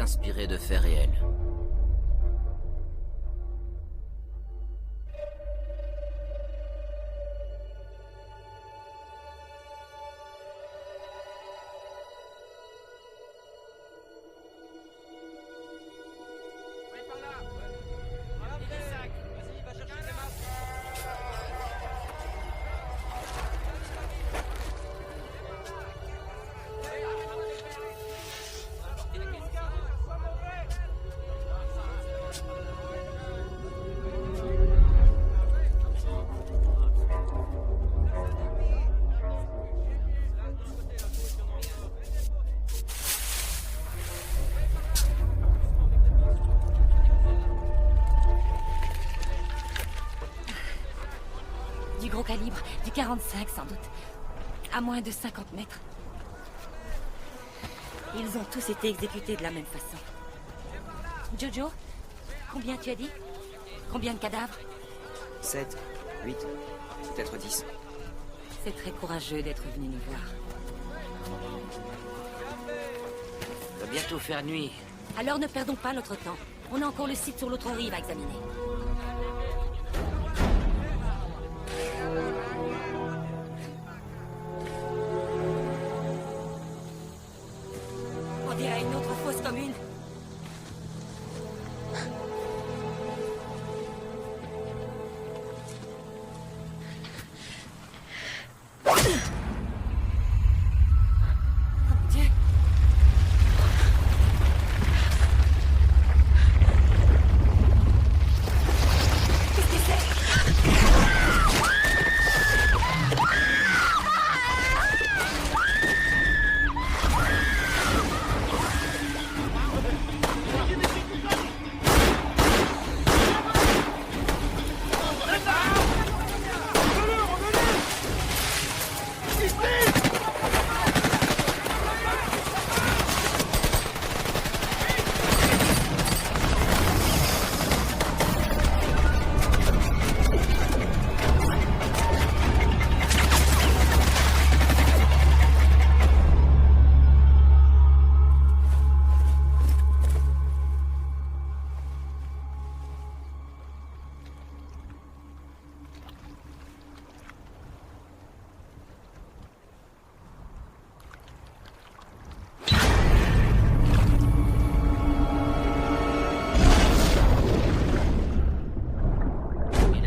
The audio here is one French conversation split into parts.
inspiré de faits réels. Du gros calibre, du 45 sans doute. À moins de 50 mètres. Ils ont tous été exécutés de la même façon. Jojo, combien tu as dit? Combien de cadavres? 7, 8, peut-être 10. C'est très courageux d'être venu nous voir. Va bientôt faire nuit. Alors ne perdons pas notre temps. On a encore le site sur l'autre rive à examiner. On dirait une autre fosse commune.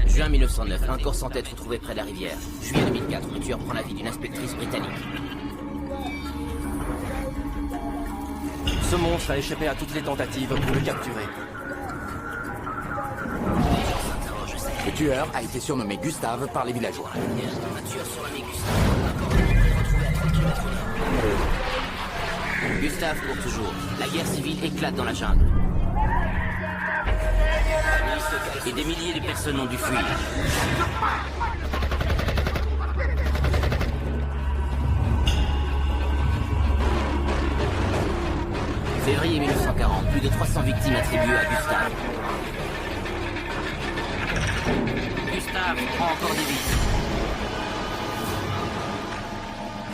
Juin 1909, un corps sans tête retrouvé près de la rivière. Juillet 2004, le tueur prend la vie d'une inspectrice britannique. Ce monstre a échappé à toutes les tentatives pour le capturer. Le tueur a été surnommé Gustave par les villageois. Un tueur surnommé Gustave, retrouvé à 30 km h. Gustave court toujours. La guerre civile éclate dans la jungle. Et des milliers de personnes ont dû fuir. Février 1940, plus de 300 victimes attribuées à Gustave. Gustave prend encore des victimes.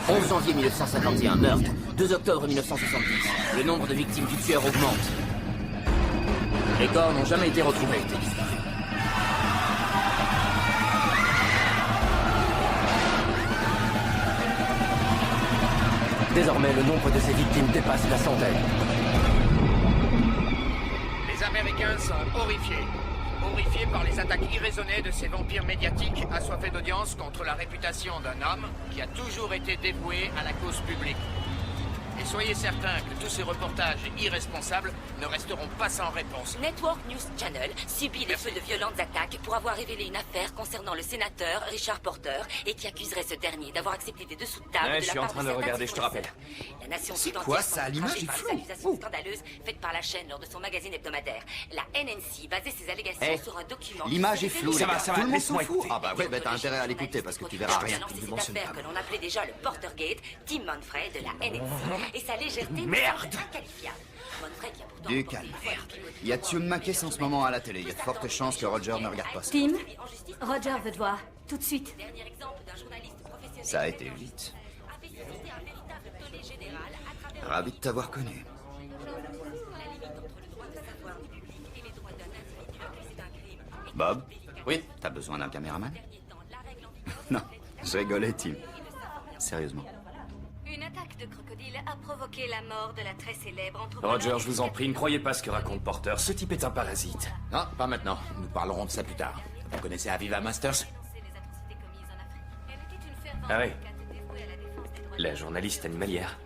11 janvier 1951, meurtre. 2 octobre 1970, le nombre de victimes du tueur augmente. Les corps n'ont jamais été retrouvés. Désormais, le nombre de ces victimes dépasse la centaine. Les Américains sont horrifiés. Horrifiés par les attaques irraisonnées de ces vampires médiatiques assoiffés d'audience contre la réputation d'un homme qui a toujours été dévoué à la cause publique. Et soyez certains que tous ces reportages irresponsables ne resteront pas sans réponse. Network News Channel subit les feux de violentes attaques pour avoir révélé une affaire concernant le sénateur Richard Porter et qui accuserait ce dernier d'avoir accepté des dessous de table Ouais, de je la suis en part train de de certains regarder, je te rappelle. La nation C'est tout quoi entière ça? semble L'image outragée est par floue. les accusations scandaleuses faites par la chaîne lors de son magazine hebdomadaire. La NNC basait ses allégations Eh, sur un document. l'image est floue, Ça les va, gars. ça va, Tout le monde s'en laisse-moi fout. écouter. Ah bah ouais, bah t'as intérêt à l'écouter parce que tu verras rien. C'est cette affaire que l'on appelait déjà le Portergate, Tim Manfred de la NNC et sa légèreté Merde. inqualifiable. Manfred qui a pourtant Du remporté calme. une fois le prix Il y a Tune Mackes en ce moment à la télé. Il y a de fortes chances que Roger ne regarde pas ça. Tim, Roger veut te voir. Tout de suite. Dernier exemple d'un journaliste professionnel. Ça a été vite. Avait suscité un véritable tollé général à travers Ravi de t'avoir connu. Bob? Oui. T'as besoin d'un caméraman? Non, je rigolais, Tim. Sérieusement. Une attaque de crocodile a provoqué la mort de la très célèbre entrepreneur... Roger, je vous en prie, ne croyez pas ce que raconte Porter. Ce type est un parasite. Non, pas maintenant. Nous parlerons de ça plus tard. Vous connaissez Aviva Masters? Ah oui. La journaliste animalière.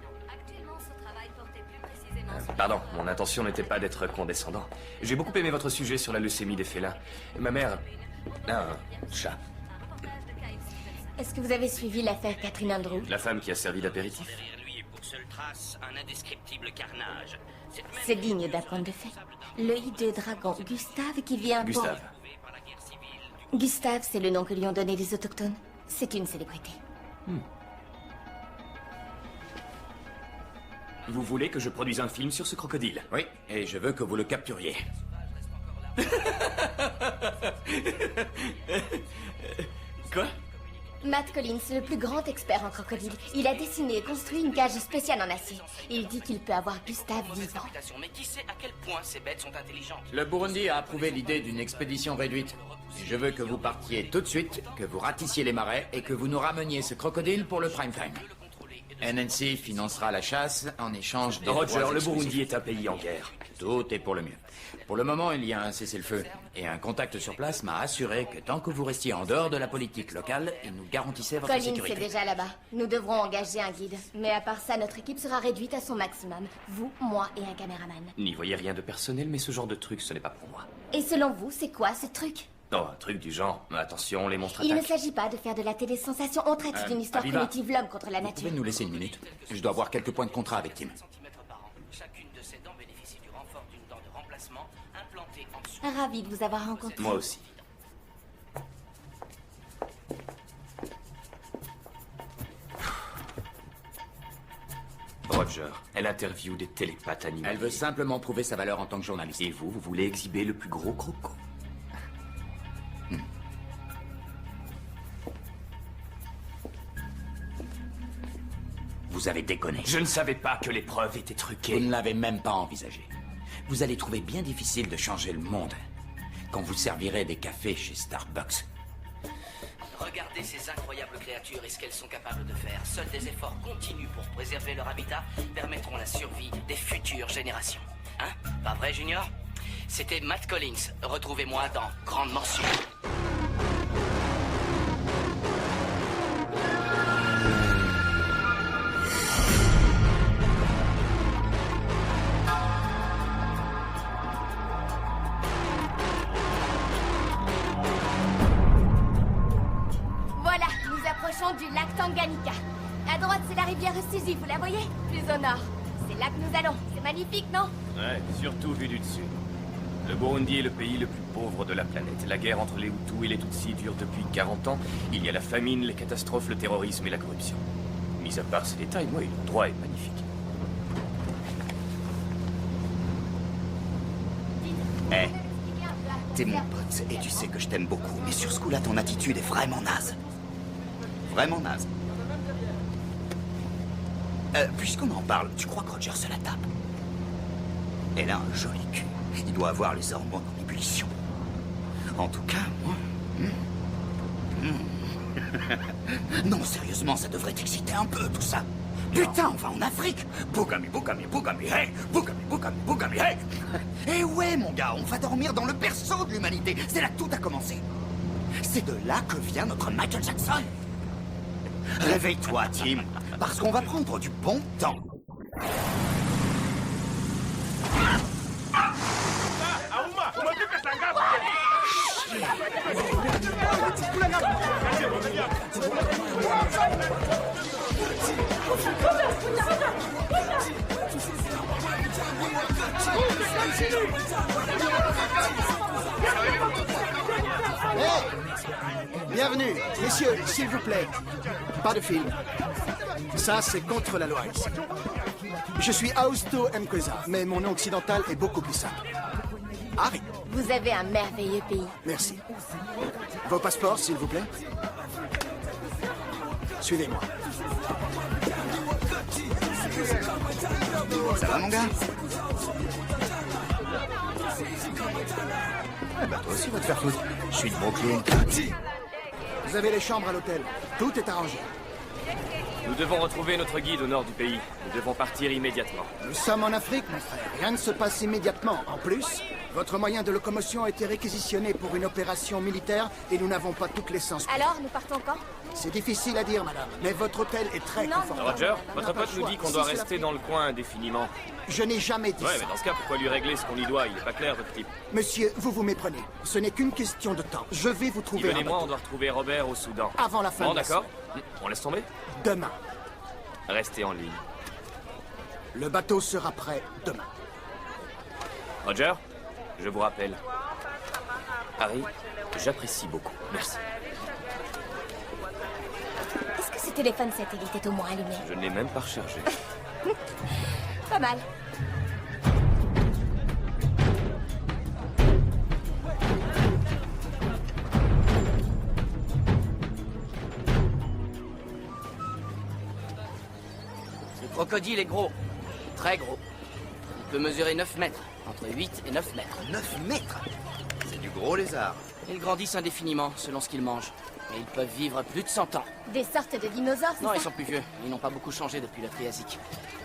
Pardon, mon intention n'était pas d'être condescendant. J'ai beaucoup aimé votre sujet sur la leucémie des félins. Ma mère a un chat. Est-ce que vous avez suivi l'affaire Catherine Andrew? La femme qui a servi d'apéritif. Derrière lui et pour seule trace, un indescriptible carnage. C'est digne d'un conte de fées. Le hideux dragon Gustave qui vient Gustave. Gustave, c'est le nom que lui ont donné les autochtones. C'est une célébrité. Vous voulez que je produise un film sur ce crocodile? Oui, et je veux que vous le capturiez. Quoi? Matt Collins, le plus grand expert en crocodile. Il a dessiné et construit une cage spéciale en acier. Il dit qu'il peut avoir Gustave vivant. Mais qui sait à quel point ces bêtes sont intelligentes? Le Burundi a approuvé l'idée d'une expédition réduite. Et je veux que vous partiez tout de suite, que vous ratissiez les marais et que vous nous rameniez ce crocodile pour le prime time. NNC financera la chasse en échange des Roger, droits le exclusifs. Burundi est un pays en guerre. Tout est pour le mieux. Pour le moment, il y a un cessez-le-feu. Et un contact sur place m'a assuré que tant que vous restiez en dehors de la politique locale, il nous garantissait votre Collins sécurité. est déjà là-bas. Nous devrons engager un guide. Mais à part ça, notre équipe sera réduite à son maximum. Vous, moi et un caméraman. N'y voyez rien de personnel, mais ce genre de truc, ce n'est pas pour moi. Et selon vous, c'est quoi ce truc? Non, un truc du genre. Attention, les monstres Il ne attaquent. s'agit pas de faire de la télé-sensation. On traite d'une histoire Aviva. primitive, l'homme contre la Vous nature. pouvez nous laisser une minute? Je dois avoir quelques points de contrat avec Tim. Chacune de ces dents bénéficie du renfort d'une dent de remplacement implantée en dessous. Ravi de vous avoir rencontré. Moi aussi. Roger, elle interviewe des télépathes animaliers. Elle veut simplement prouver sa valeur en tant que journaliste. Et vous voulez exhiber le plus gros croco. Vous avez déconné. Je ne savais pas que les preuves étaient Vous truquées. ne l'avez même pas envisagé. Vous allez trouver bien difficile de changer le monde quand vous servirez des cafés chez Starbucks. Regardez ces incroyables créatures et ce qu'elles sont capables de faire. Seuls des efforts continus pour préserver leur habitat permettront la survie des futures générations. Hein? Pas vrai, Junior? C'était Matt Collins. Retrouvez-moi dans Grande Morsure. Voilà, nous approchons du lac Tanganyika. À droite, c'est la rivière Rusizi, vous la voyez? Plus au nord. C'est là que nous allons. C'est magnifique, non? Ouais, surtout vu du dessus. Le Burundi est le pays le plus pauvre de la planète. La guerre entre les Hutus et les Tutsis dure depuis 40 ans. Il y a la famine, les catastrophes, le terrorisme et la corruption. Mis à part ces détails, moi, l'endroit est magnifique. Eh, t'es mon pote et tu sais que je t'aime beaucoup, mais sur ce coup-là, ton attitude est vraiment naze. Vraiment naze. Puisqu'on en parle, tu crois que Roger se la tape? Elle a un joli cul. Il doit avoir les hormones en ébullition. En tout cas, moi... Non, sérieusement, ça devrait t'exciter un peu, tout ça. Putain, on va en Afrique. Bougami, bougami, bougami, hey. Bougami, bougami, bougami, hey. Eh ouais, mon gars, on va dormir dans le berceau de l'humanité. C'est là que tout a commencé. C'est de là que vient notre Michael Jackson. Réveille-toi, Tim, parce qu'on va prendre du bon temps. Bienvenue, messieurs, s'il vous plaît. Pas de film. Ça, c'est contre la loi ici. Je suis Augusto Mkweza, mais mon nom occidental est beaucoup plus simple. Harry. Vous avez un merveilleux pays. Merci. Vos passeports, s'il vous plaît. Suivez-moi. Ça va, mon gars? Toi aussi, va te faire foutre. Je suis de Brooklyn. Vous avez les chambres à l'hôtel. Tout est arrangé. Nous devons retrouver notre guide au nord du pays. Nous devons partir immédiatement. Nous sommes en Afrique, mon frère. Rien ne se passe immédiatement. En plus, votre moyen de locomotion a été réquisitionné pour une opération militaire et nous n'avons pas toutes les sens. Alors, nous partons quand? C'est difficile à dire, madame, mais votre hôtel est très confortable. Roger, On votre n'a pas pote le nous choix. dit qu'on Si doit c'est rester l'Afrique- dans le coin indéfiniment. Je n'ai jamais dit Ouais, ça. mais dans ce cas, pourquoi lui régler ce qu'on y doit? Il est pas clair, votre type. Monsieur, vous vous méprenez. Ce n'est qu'une question de temps. Je vais vous trouver Steven un et moi, bateau. on doit retrouver Robert au Soudan. Avant la fin Bon, de la d'accord. On laisse tomber? Demain. Restez en ligne. Le bateau sera prêt demain. Roger, je vous rappelle. Harry, j'apprécie beaucoup. Merci. Est-ce que ce téléphone satellite est au moins allumé? Je ne l'ai même pas rechargé. Pas mal. Ce crocodile est gros. Très gros. Il peut mesurer 9 mètres. Entre 8 et 9 mètres. 9 mètres? C'est du gros lézard. Ils grandissent indéfiniment, selon ce qu'ils mangent. Et ils peuvent vivre plus de 100 ans. Des sortes de dinosaures, c'est Non, ça? ils sont plus vieux. Ils n'ont pas beaucoup changé depuis le Triasique.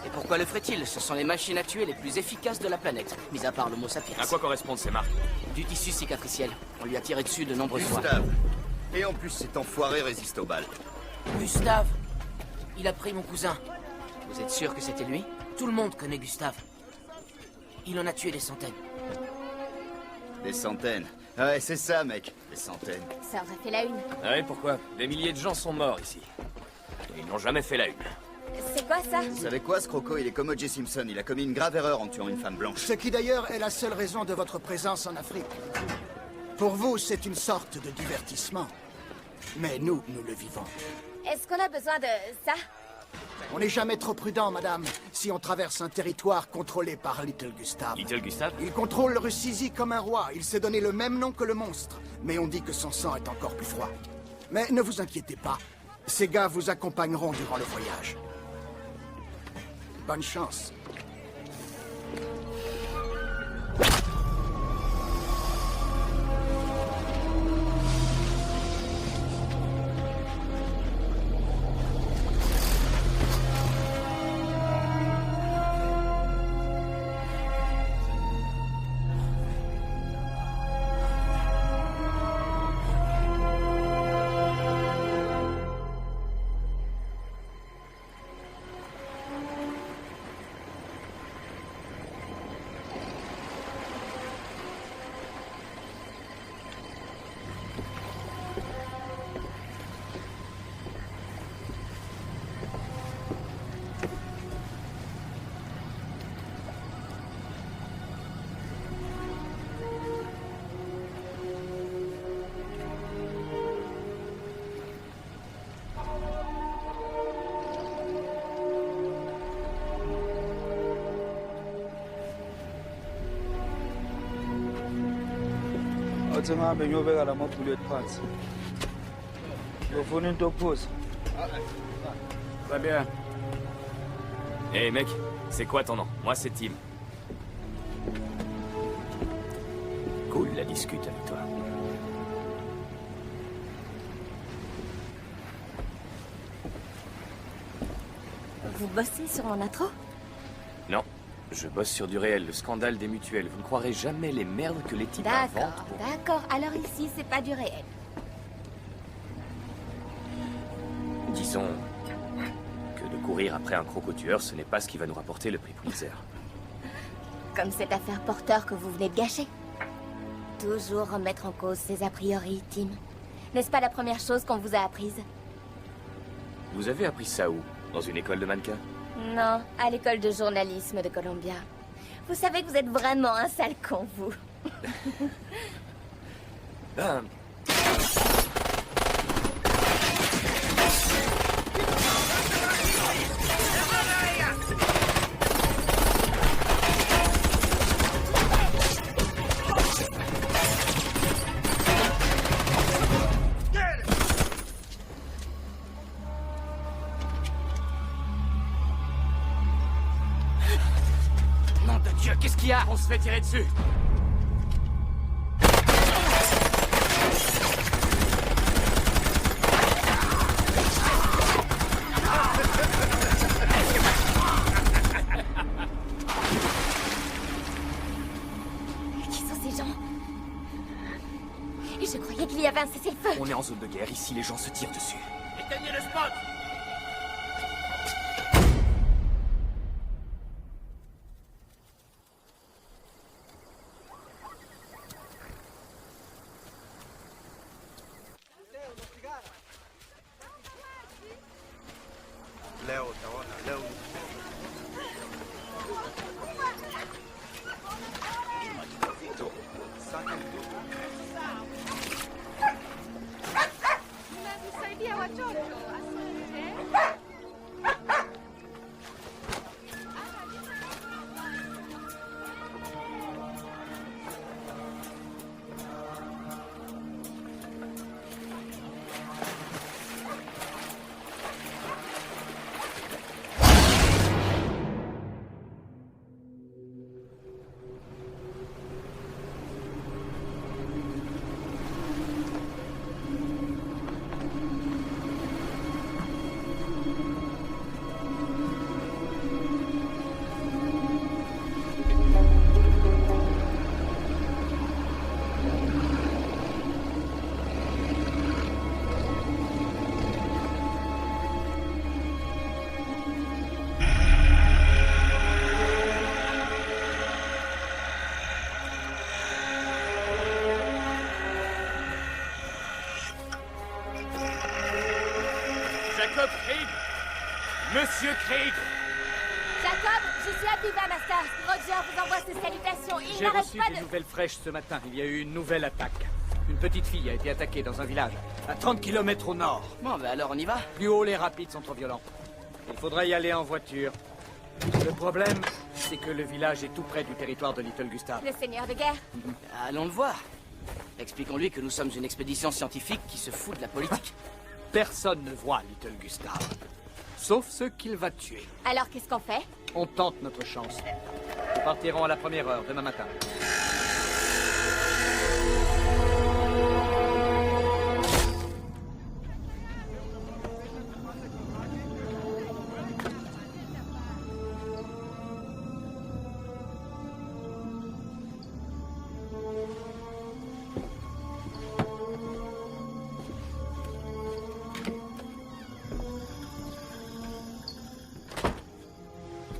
Et pourquoi le ferait-il? Ce sont les machines à tuer les plus efficaces de la planète, mis à part l'Homo sapiens. À quoi correspondent ces marques? Du tissu cicatriciel. On lui a tiré dessus de nombreuses fois. Gustave. Et en plus, cet enfoiré résiste aux balles. Gustave. Il a pris mon cousin. Vous êtes sûr que c'était lui? Tout le monde connaît Gustave. Il en a tué des centaines. Des centaines. Ouais, c'est ça, mec. Des centaines. Ça aurait fait la une. Ah oui, pourquoi? Des milliers de gens sont morts ici. Et ils n'ont jamais fait la une. C'est quoi ça? Vous savez quoi, ce croco? Il est comme O.J. Simpson. Il a commis une grave erreur en tuant une femme blanche. Ce qui d'ailleurs est la seule raison de votre présence en Afrique. Pour vous, c'est une sorte de divertissement. Mais nous, nous le vivons. Est-ce qu'on a besoin de ça? On n'est jamais trop prudent, madame, si on traverse un territoire contrôlé par Little Gustave. Little Gustave? Il contrôle le Rusizi comme un roi. Il s'est donné le même nom que le monstre. Mais on dit que son sang est encore plus froid. Mais ne vous inquiétez pas. Ces gars vous accompagneront durant le voyage. Bonne chance. Wathi ngihambe ngiyobeka lamabhullet phansi. Ngifuna into okuphuza. Très bien. Hey mec, c'est quoi ton nom? Moi c'est Tim. Cool la discute avec toi. Vous bossez sur mon intro? Non, je bosse sur du réel, le scandale des mutuelles. Vous ne croirez jamais les merdes que les types inventent. D'accord, d'accord. Alors ici, c'est pas du réel. Disons que de courir après un croco-tueur, ce n'est pas ce qui va nous rapporter le prix Pulitzer. Comme cette affaire Porter que vous venez de gâcher. Toujours remettre en cause ses a priori, Tim. N'est-ce pas la première chose qu'on vous a apprise? Vous avez appris ça où? Dans une école de mannequins? Non, à l'école de journalisme de Columbia. Vous savez que vous êtes vraiment un sale con, vous. Ben... Nom de Dieu, qu'est-ce qu'il y a? On se fait tirer dessus. ces gens? Je croyais qu'il y avait un cessez-le-feu. On est en zone de guerre, ici les gens se tirent dessus. Éteignez le spot! Jacob Craig! Monsieur Craig! Jacob, je suis à Viva, Master. Roger vous envoie ses salutations. Il J'ai n'arrête reçu pas des de... nouvelles fraîches ce matin. Il y a eu une nouvelle attaque. Une petite fille a été attaquée dans un village, à 30 km au nord. Bon, ben alors on y va. Plus haut, les rapides sont trop violents. Il faudra y aller en voiture. Le problème, c'est que le village est tout près du territoire de Little Gustav. Le seigneur de guerre. Allons le voir. Expliquons-lui que nous sommes une expédition scientifique qui se fout de la politique. Personne ne voit Little Gustav. Sauf ceux qu'il va tuer. Alors qu'est-ce qu'on fait? On tente notre chance. Nous partirons à la première heure, demain matin.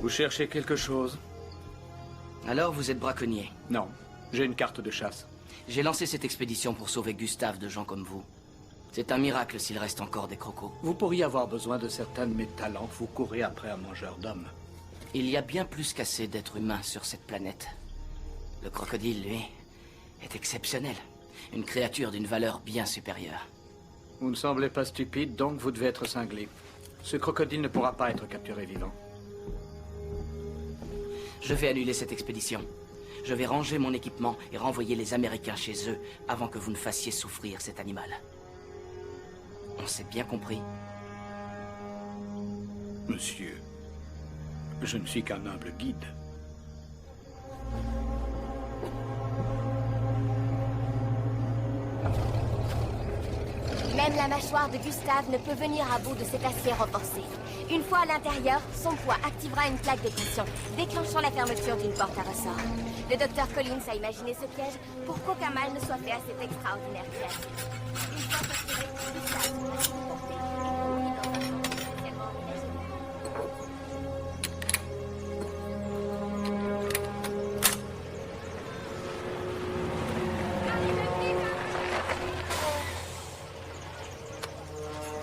Vous cherchez quelque chose? Alors vous êtes braconnier? Non, j'ai une carte de chasse. J'ai lancé cette expédition pour sauver Gustave de gens comme vous. C'est un miracle s'il reste encore des crocos. Vous pourriez avoir besoin de certains de mes talents. Vous courez après un mangeur d'hommes. Il y a bien plus qu'assez d'êtres humains sur cette planète. Le crocodile, lui, est exceptionnel. Une créature d'une valeur bien supérieure. Vous ne semblez pas stupide, donc vous devez être cinglé. Ce crocodile ne pourra pas être capturé vivant. Je vais annuler cette expédition. Je vais ranger mon équipement et renvoyer les Américains chez eux avant que vous ne fassiez souffrir cet animal. On s'est bien compris. Monsieur, je ne suis qu'un humble guide. Même la mâchoire de Gustave ne peut venir à bout de cet acier renforcé. Une fois à l'intérieur, son poids activera une plaque de pression, déclenchant la fermeture d'une porte à ressort. Le docteur Collins a imaginé ce piège pour qu'aucun mal ne soit fait à cette extraordinaire créature. Une fois capturé, Gustave sera transporté et conduit dans un champ spécialement aménagé.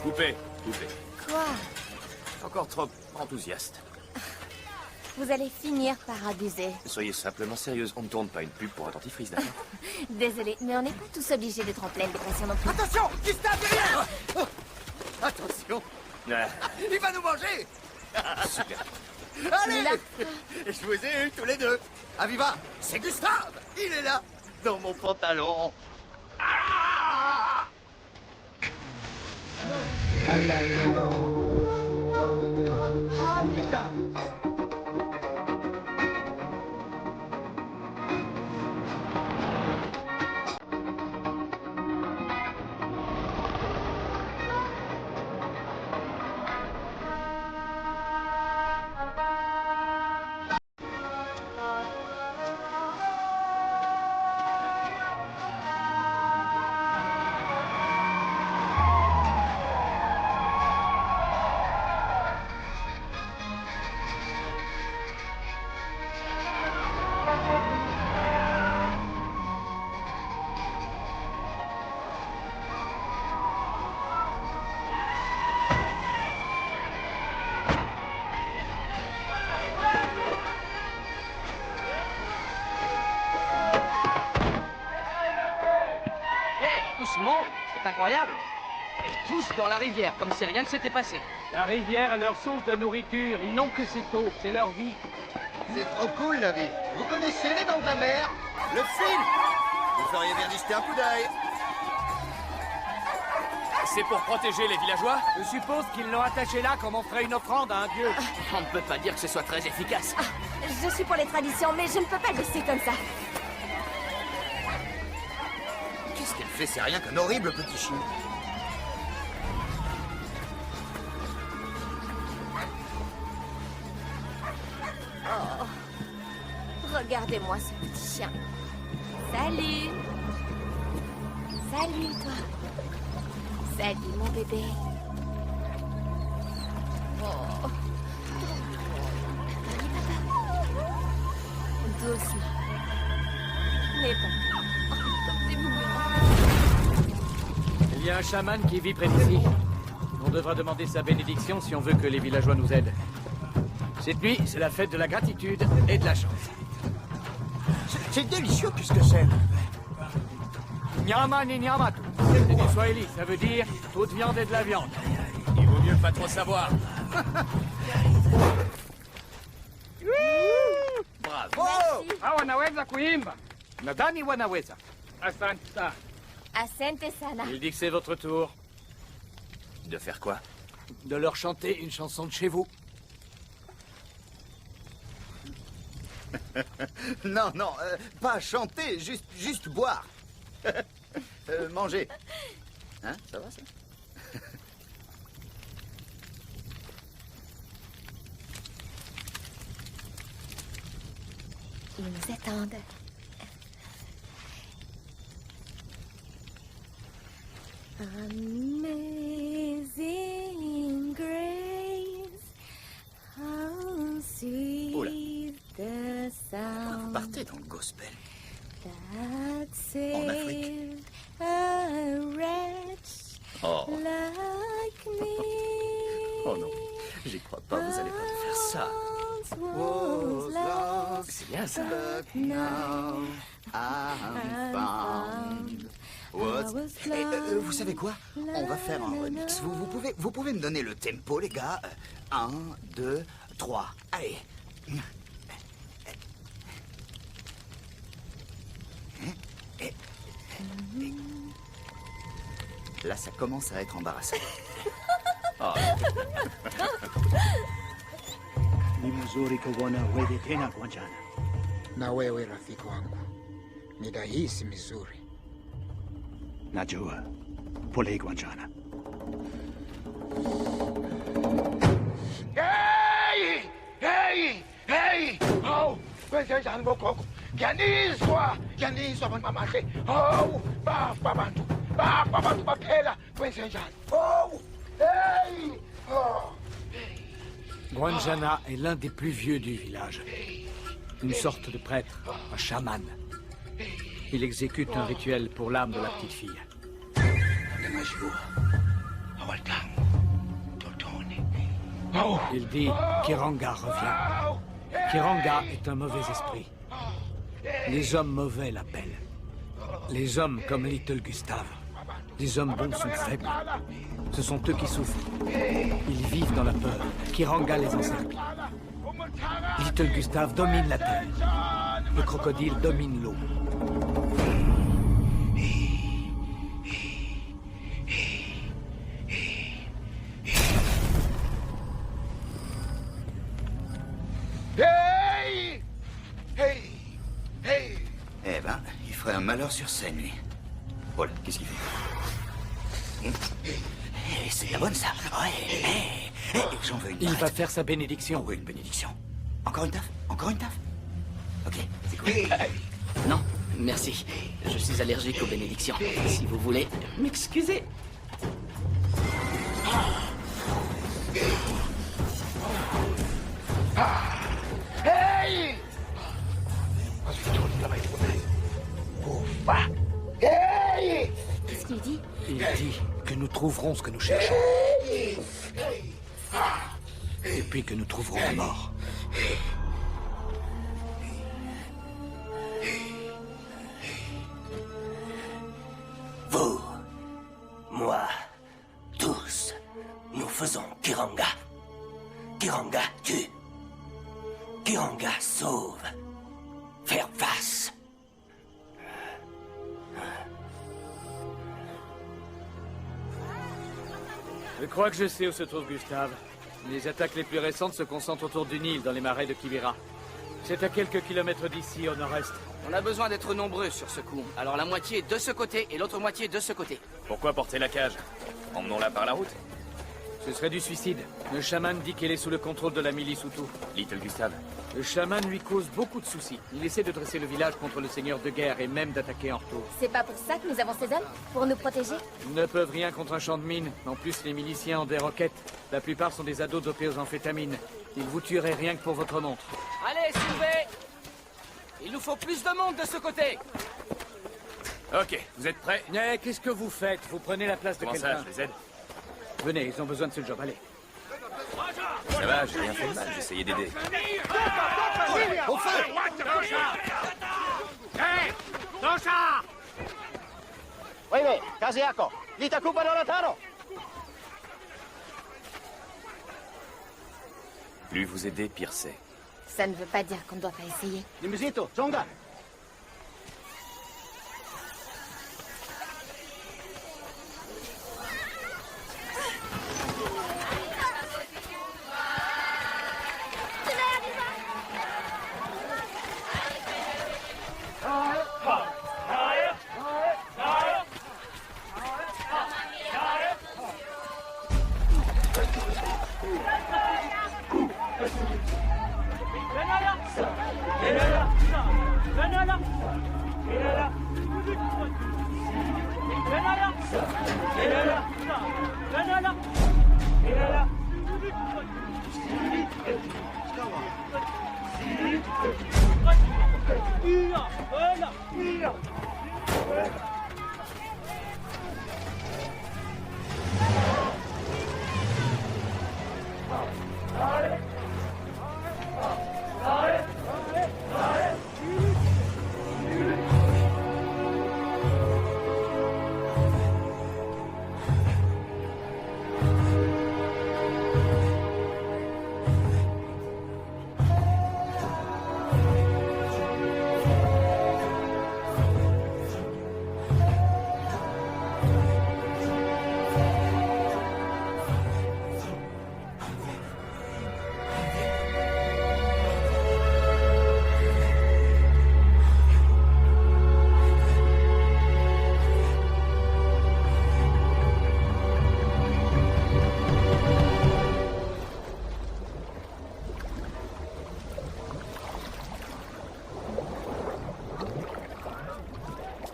Coupez, coupez. Quoi? Encore trop enthousiaste. Vous allez finir par abuser. Soyez simplement sérieuse, on ne tourne pas une pub pour un dentifrice, d'accord? Désolée, mais on n'est pas tous obligés d'être en pleine dépression non plus. Attention, Gustave derrière. Attention, Ah, il va nous manger. super. Allez, Là. je vous ai eu tous les deux. Aviva, c'est Gustave. Il est là, dans mon pantalon. tous montent. C'est incroyable. Tous dans la rivière, comme si rien ne s'était passé. La rivière est leur source de nourriture. Ils n'ont que cette eau. C'est leur vie. C'est trop cool, la vie. Vous connaissez les dents de la mer? Le film. Vous feriez bien d'y jeter un coup d'œil. C'est pour protéger les villageois? Je suppose qu'ils l'ont attaché là comme on ferait une offrande à un dieu. On ne peut pas dire que ce soit très efficace. Je suis pour les traditions, mais je ne peux pas le laisser comme ça. Qu'est-ce qu'elle fait? C'est rien qu'un horrible petit chien. Oh. Regardez-moi ce petit chien. Salut. Salut, toi. Salut, mon bébé. Oh. Allez, papa. Doucement. Mais bon. Portez-vous. Il y a un chaman qui vit près d'ici. On devra demander sa bénédiction si on veut que les villageois nous aident. Cette nuit, c'est la fête de la gratitude et de la chance. C'est délicieux, qu'est-ce que c'est? Nyama ni nyamatu. C'est du swahili, ça veut dire toute viande est de la viande. Il vaut mieux pas trop savoir. Bravo! Ah, wanaweza kuimba. Nadhani wanaweza. Asante sana. Asante sana. Il dit que c'est votre tour. De faire quoi? De leur chanter une chanson de chez vous. Non, non, pas chanter, juste boire. Manger. Hein, ça va ça? Ils nous attendent. Amazing grace, how sweet the sound. Vous partez dans le gospel. That En Afrique. saved a wretch like me. Oh non, j'y crois pas, vous allez pas me faire ça. C'est bien ça. But now I'm found. Vous savez quoi? On va faire un remix. Vous pouvez me donner le tempo, les gars? 1, 2, 3. Allez. Là, ça commence à être embarrassant. Oh. Ni mzuri kuona wewe tena Gwanjana. Na wewe rafiki wangu, nidahisi mizuri. Najua. Pole Gwanjana. Hey! Hey! Hey! Oh! Kwenzenjani bogogo? Ngiyanizwa bantu bamahle. Oh! Bafa abantu baphela. Kwenzenjani? Oh! Hey! Oh! Gwanjana est l'un des plus vieux du village. Une sorte de prêtre, un chaman. Il exécute un rituel pour l'âme de la petite fille. Il dit Kiranga revient. Kiranga est un mauvais esprit. Les hommes mauvais l'appellent. Les hommes comme Little Gustave. Les hommes bons sont faibles. Ce sont eux qui souffrent. Ils vivent dans la peur. Kiranga les encercle. Little Gustave domine la terre. Le crocodile domine l'eau. Hey! Hey! Hey! Eh ben, il ferait un malheur sur scène, lui. Voilà, qu'est-ce qu'il fait? C'est de la bonne, ça. Ouais. J'en veux une. Il va faire sa bénédiction. Oui, une bénédiction. Encore une taf? Encore une taf? Ok, c'est cool. Non, merci. Je suis allergique aux bénédictions. Si vous voulez m'excuser. Hey! Hey! Qu'est-ce qu'il dit? Il dit que nous trouverons ce que nous cherchons. Et puis que nous trouverons la mort. Vous, Je crois que je sais où se trouve Gustave. Les attaques les plus récentes se concentrent autour du Nil, dans les marais de Kibira. C'est à quelques kilomètres d'ici, au nord-est. On a besoin d'être nombreux sur ce coup. Alors la moitié de ce côté et l'autre moitié de ce côté. Pourquoi porter la cage? Emmenons-la par la route. Ce serait du suicide. Le chaman dit qu'elle est sous le contrôle de la milice Hutu. Little Gustave. Le chaman lui cause beaucoup de soucis. Il essaie de dresser le village contre le seigneur de guerre et même d'attaquer en retour. C'est pas pour ça que nous avons ces hommes? Pour nous protéger? Ils ne peuvent rien contre un champ de mine. En plus, les miliciens ont des roquettes. La plupart sont des ados dopés aux amphétamines. Ils vous tueraient rien que pour votre montre. Allez, soulevez! Il nous faut plus de monde de ce côté! Ok, vous êtes prêts? Mais qu'est-ce que vous faites? Vous prenez la place de Comment quelqu'un? ça, je les aide? Venez, ils ont besoin de ce job, allez. Ça va, j'ai rien fait de mal, j'essayais d'aider. Au feu! Hey! Dosha! Wewe, kazi yako. Nitakupa dola 5. Plus vous aidez, pire c'est. Ça ne veut pas dire qu'on ne doit pas essayer. Nimzito, songa.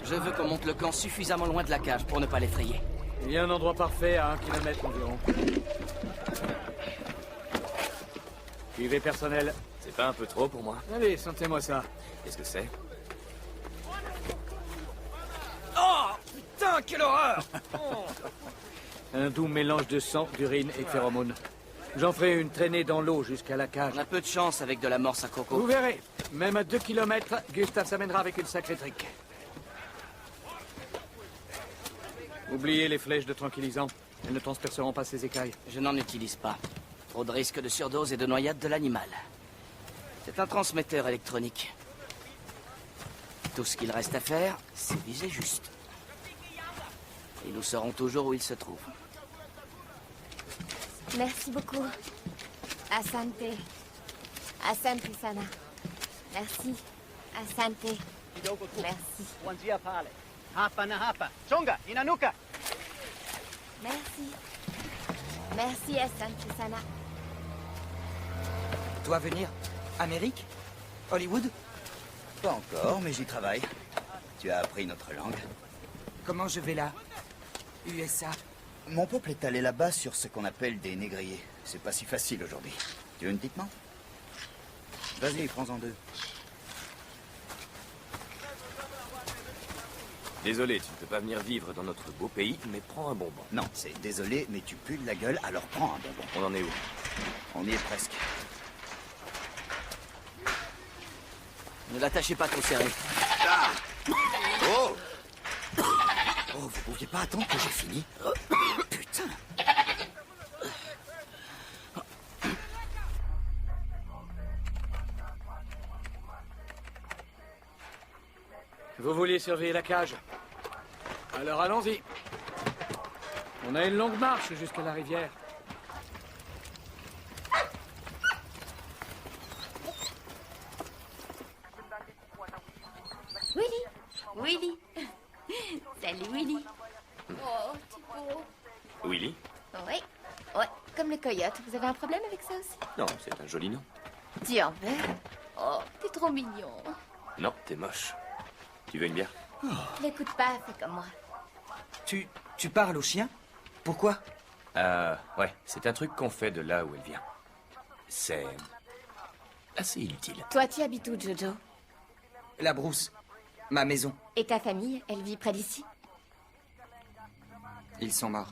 Je veux qu'on monte le camp suffisamment loin de la cage pour ne pas l'effrayer. Il y a un endroit parfait à 1 kilomètre environ. Suivez personnel. C'est pas un peu trop pour moi? Allez, sentez-moi ça. Qu'est-ce que c'est? Oh! Putain, quelle horreur! Un doux mélange de sang, d'urine et de phéromones. J'en ferai une traînée dans l'eau jusqu'à la cage. On a peu de chance avec de la morse à coco. Vous verrez. Même à 2 kilomètres, Gustave s'amènera avec une sacrée trique. Oubliez les flèches de tranquillisant. Elles ne transperceront pas ces écailles. Je n'en utilise pas. Trop de risques de surdose et de noyade de l'animal. C'est un transmetteur électronique. Tout ce qu'il reste à faire, c'est viser juste. Et nous saurons toujours où il se trouve. Merci beaucoup. Asante. Asante sana. Merci. Asante. Merci. Kuanzia pale. Hapa na hapa. Songa, inanuka. Merci. Merci, Asante sana. Toi venir? Amérique? Hollywood? Pas encore, mais j'y travaille. Tu as appris notre langue. Comment je vais là? USA? Mon peuple est allé là-bas sur ce qu'on appelle des négriers. C'est pas si facile aujourd'hui. Tu veux une petite main? Vas-y, prends-en 2. Désolé, tu ne peux pas venir vivre dans notre beau pays, mais prends un bonbon. Non, c'est désolé, mais tu pues de la gueule, alors prends un bonbon. On en est où? On y est presque. Ne l'attachez pas trop serré. Ah! Oh! Oh, vous pouviez pas attendre que j'ai fini? Putain! Vous vouliez surveiller la cage? Alors allons-y. On a une longue marche jusqu'à la rivière. Willy. Salut, Willy. Oh, t'es beau. Willy? Oui. Ouais, comme le coyote. Vous avez un problème avec ça aussi? Non, c'est un joli nom. Tu en veux? Oh, t'es trop mignon. Non, t'es moche. Tu veux une bière? L'écoute pas, fais comme moi. Tu parles au chien? Pourquoi? Ouais, c'est un truc qu'on fait de là où elle vient. C'est assez inutile. Toi, tu habites où, Jojo? La brousse. Ma maison. Et ta famille, elle vit près d'ici? Ils sont morts.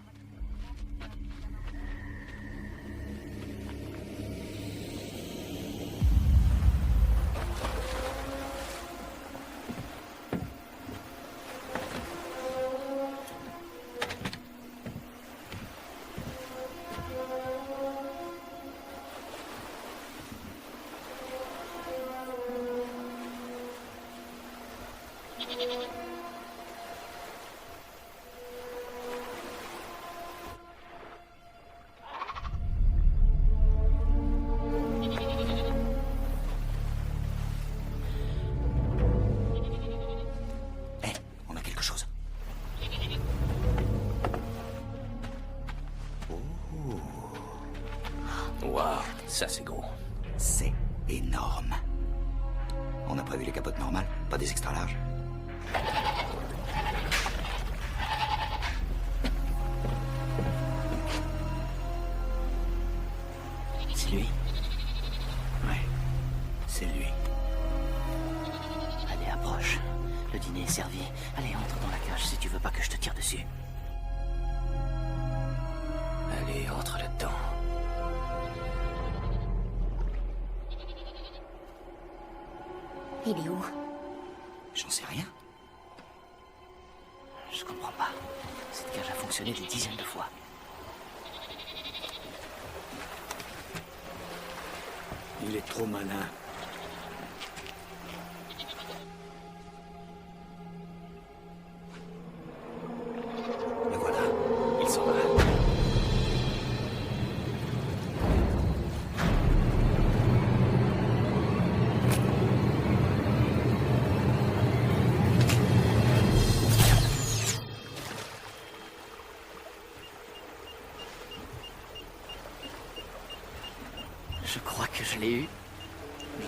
Ça, c'est gros. C'est énorme. On a prévu les capotes normales, pas des extra larges. C'est lui? Ouais, c'est lui. Allez, approche. Le dîner est servi. Allez, entre dans la cage si tu veux pas que je te tire dessus. Allez, entre là-dedans. Il est où? J'en sais rien. Je comprends pas. Cette cage a fonctionné des dizaines de fois. Il est trop malin. Le voilà. Il s'en va. Je crois que je l'ai eu.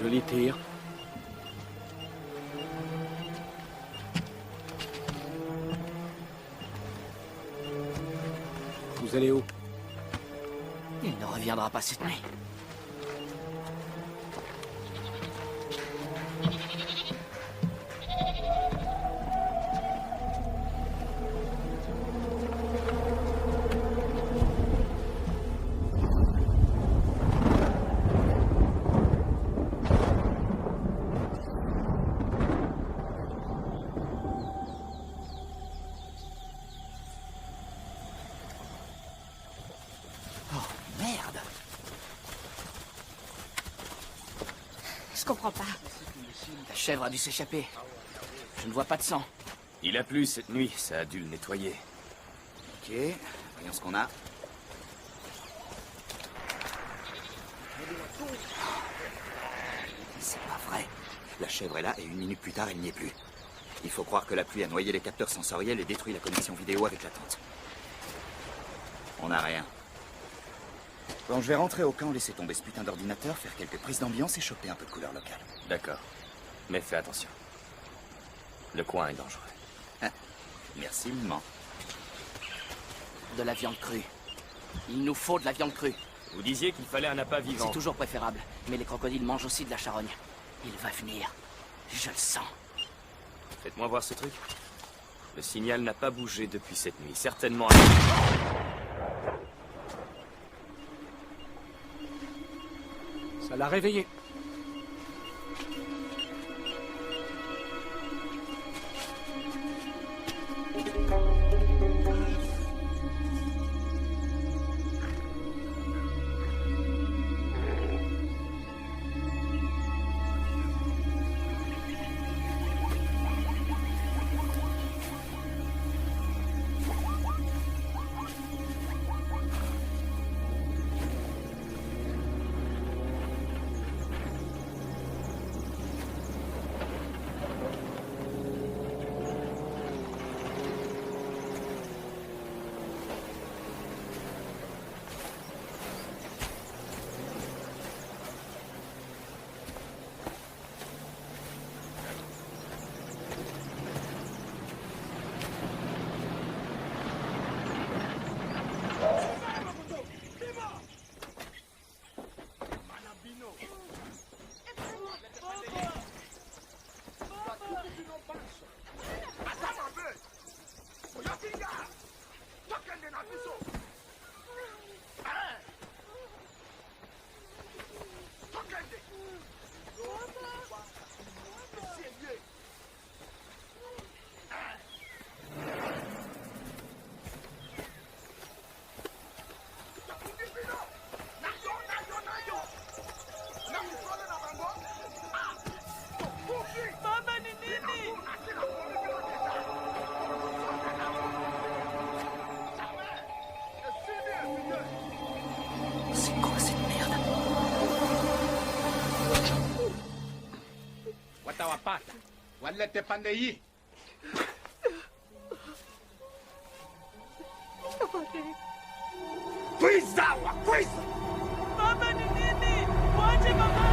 Joli tir. Vous allez où? Il ne reviendra pas cette nuit. Merde. Je comprends pas. La chèvre a dû s'échapper. Je ne vois pas de sang. Il a plu cette nuit, ça a dû le nettoyer. Ok, voyons ce qu'on a. C'est pas vrai. La chèvre est là et 1 minute plus tard, elle n'y est plus. Il faut croire que la pluie a noyé les capteurs sensoriels et détruit la connexion vidéo avec la tente. On n'a rien. Bon, je vais rentrer au camp, laisser tomber ce putain d'ordinateur, faire quelques prises d'ambiance et choper un peu de couleur locale. D'accord. Mais fais attention. Le coin est dangereux. Merci, maman. De la viande crue. Il nous faut de la viande crue. Vous disiez qu'il fallait un appât vivant. C'est toujours préférable. Mais les crocodiles mangent aussi de la charogne. Il va venir. Je le sens. Faites-moi voir ce truc. Le signal n'a pas bougé depuis cette nuit. Certainement... Ça l'a réveillé. C'est quoi cette merde? Watawapata. Walete pande hii. Kwiza, wakwiza. Baba ni nini? Mwache mama.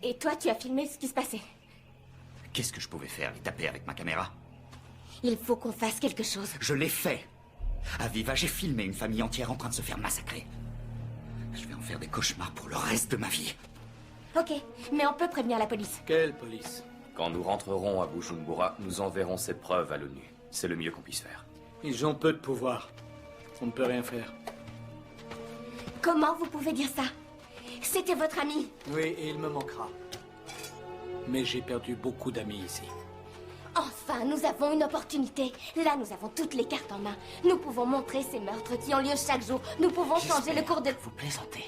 Et toi, tu as filmé ce qui se passait. Qu'est-ce que je pouvais faire? Les taper avec ma caméra? Il faut qu'on fasse quelque chose. Je l'ai fait. À Viva, j'ai filmé une famille entière en train de se faire massacrer. Je vais en faire des cauchemars pour le reste de ma vie. Ok, mais on peut prévenir la police. Quelle police? Quand nous rentrerons à Bujumbura, nous enverrons ces preuves à l'ONU. C'est le mieux qu'on puisse faire. Ils ont peu de pouvoir. On ne peut rien faire. Comment vous pouvez dire ça? C'était votre ami. Oui, et il me manquera. Mais j'ai perdu beaucoup d'amis ici. Enfin, nous avons une opportunité. Là, nous avons toutes les cartes en main. Nous pouvons montrer ces meurtres qui ont lieu chaque jour. Nous pouvons changer le cours de... Vous plaisantez.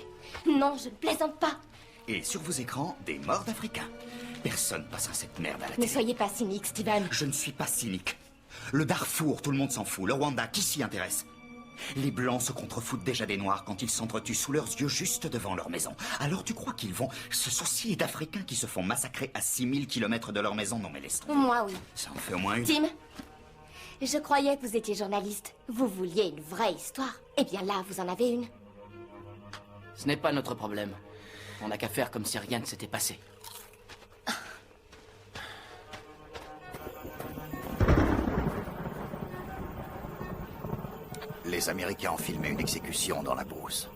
Non, je ne plaisante pas. Et sur vos écrans, des morts d'Africains. Personne passera cette merde à la Ne télé. soyez pas cynique, Steven. Je ne suis pas cynique. Le Darfour, tout le monde s'en fout. Le Rwanda, qui s'y intéresse? Les Blancs se contrefoutent déjà des Noirs quand ils s'entretuent sous leurs yeux juste devant leur maison. Alors tu crois qu'ils vont se soucier d'Africains qui se font massacrer à 6000 km de leur maison? Non mais laisse tomber. Moi, oui. Ça en fait au moins une. Tim, je croyais que vous étiez journaliste. Vous vouliez une vraie histoire. Eh bien là, vous en avez une. Ce n'est pas notre problème. On n'a qu'à faire comme si rien ne s'était passé. Les Américains ont filmé une exécution dans la brousse.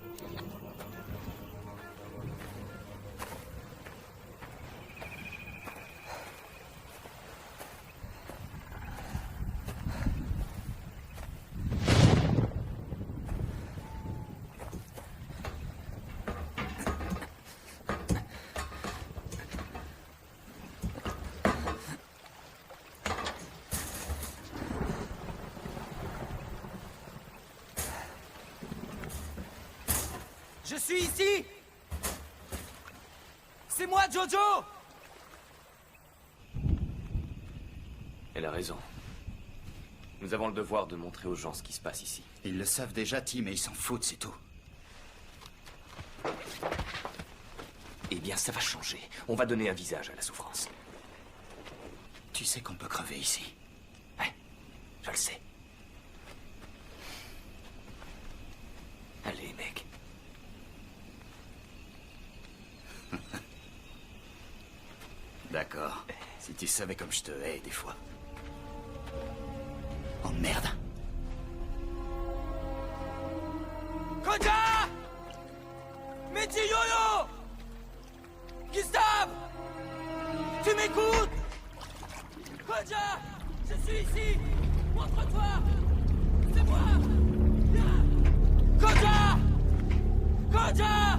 Je suis ici! C'est moi, Jojo! Elle a raison. Nous avons le devoir de montrer aux gens ce qui se passe ici. Ils le savent déjà, Tim, et ils s'en foutent, c'est tout. Eh bien, ça va changer. On va donner un visage à la souffrance. Tu sais qu'on peut crever ici. Ouais, je le sais. Allez, mec. D'accord. Si tu savais comme je te hais des fois. Oh merde. Koja! Metti Yo-Yo! Gustave! Tu m'écoutes? Koja! Je suis ici! Montre-toi! C'est moi! Viens! Koja! Koja!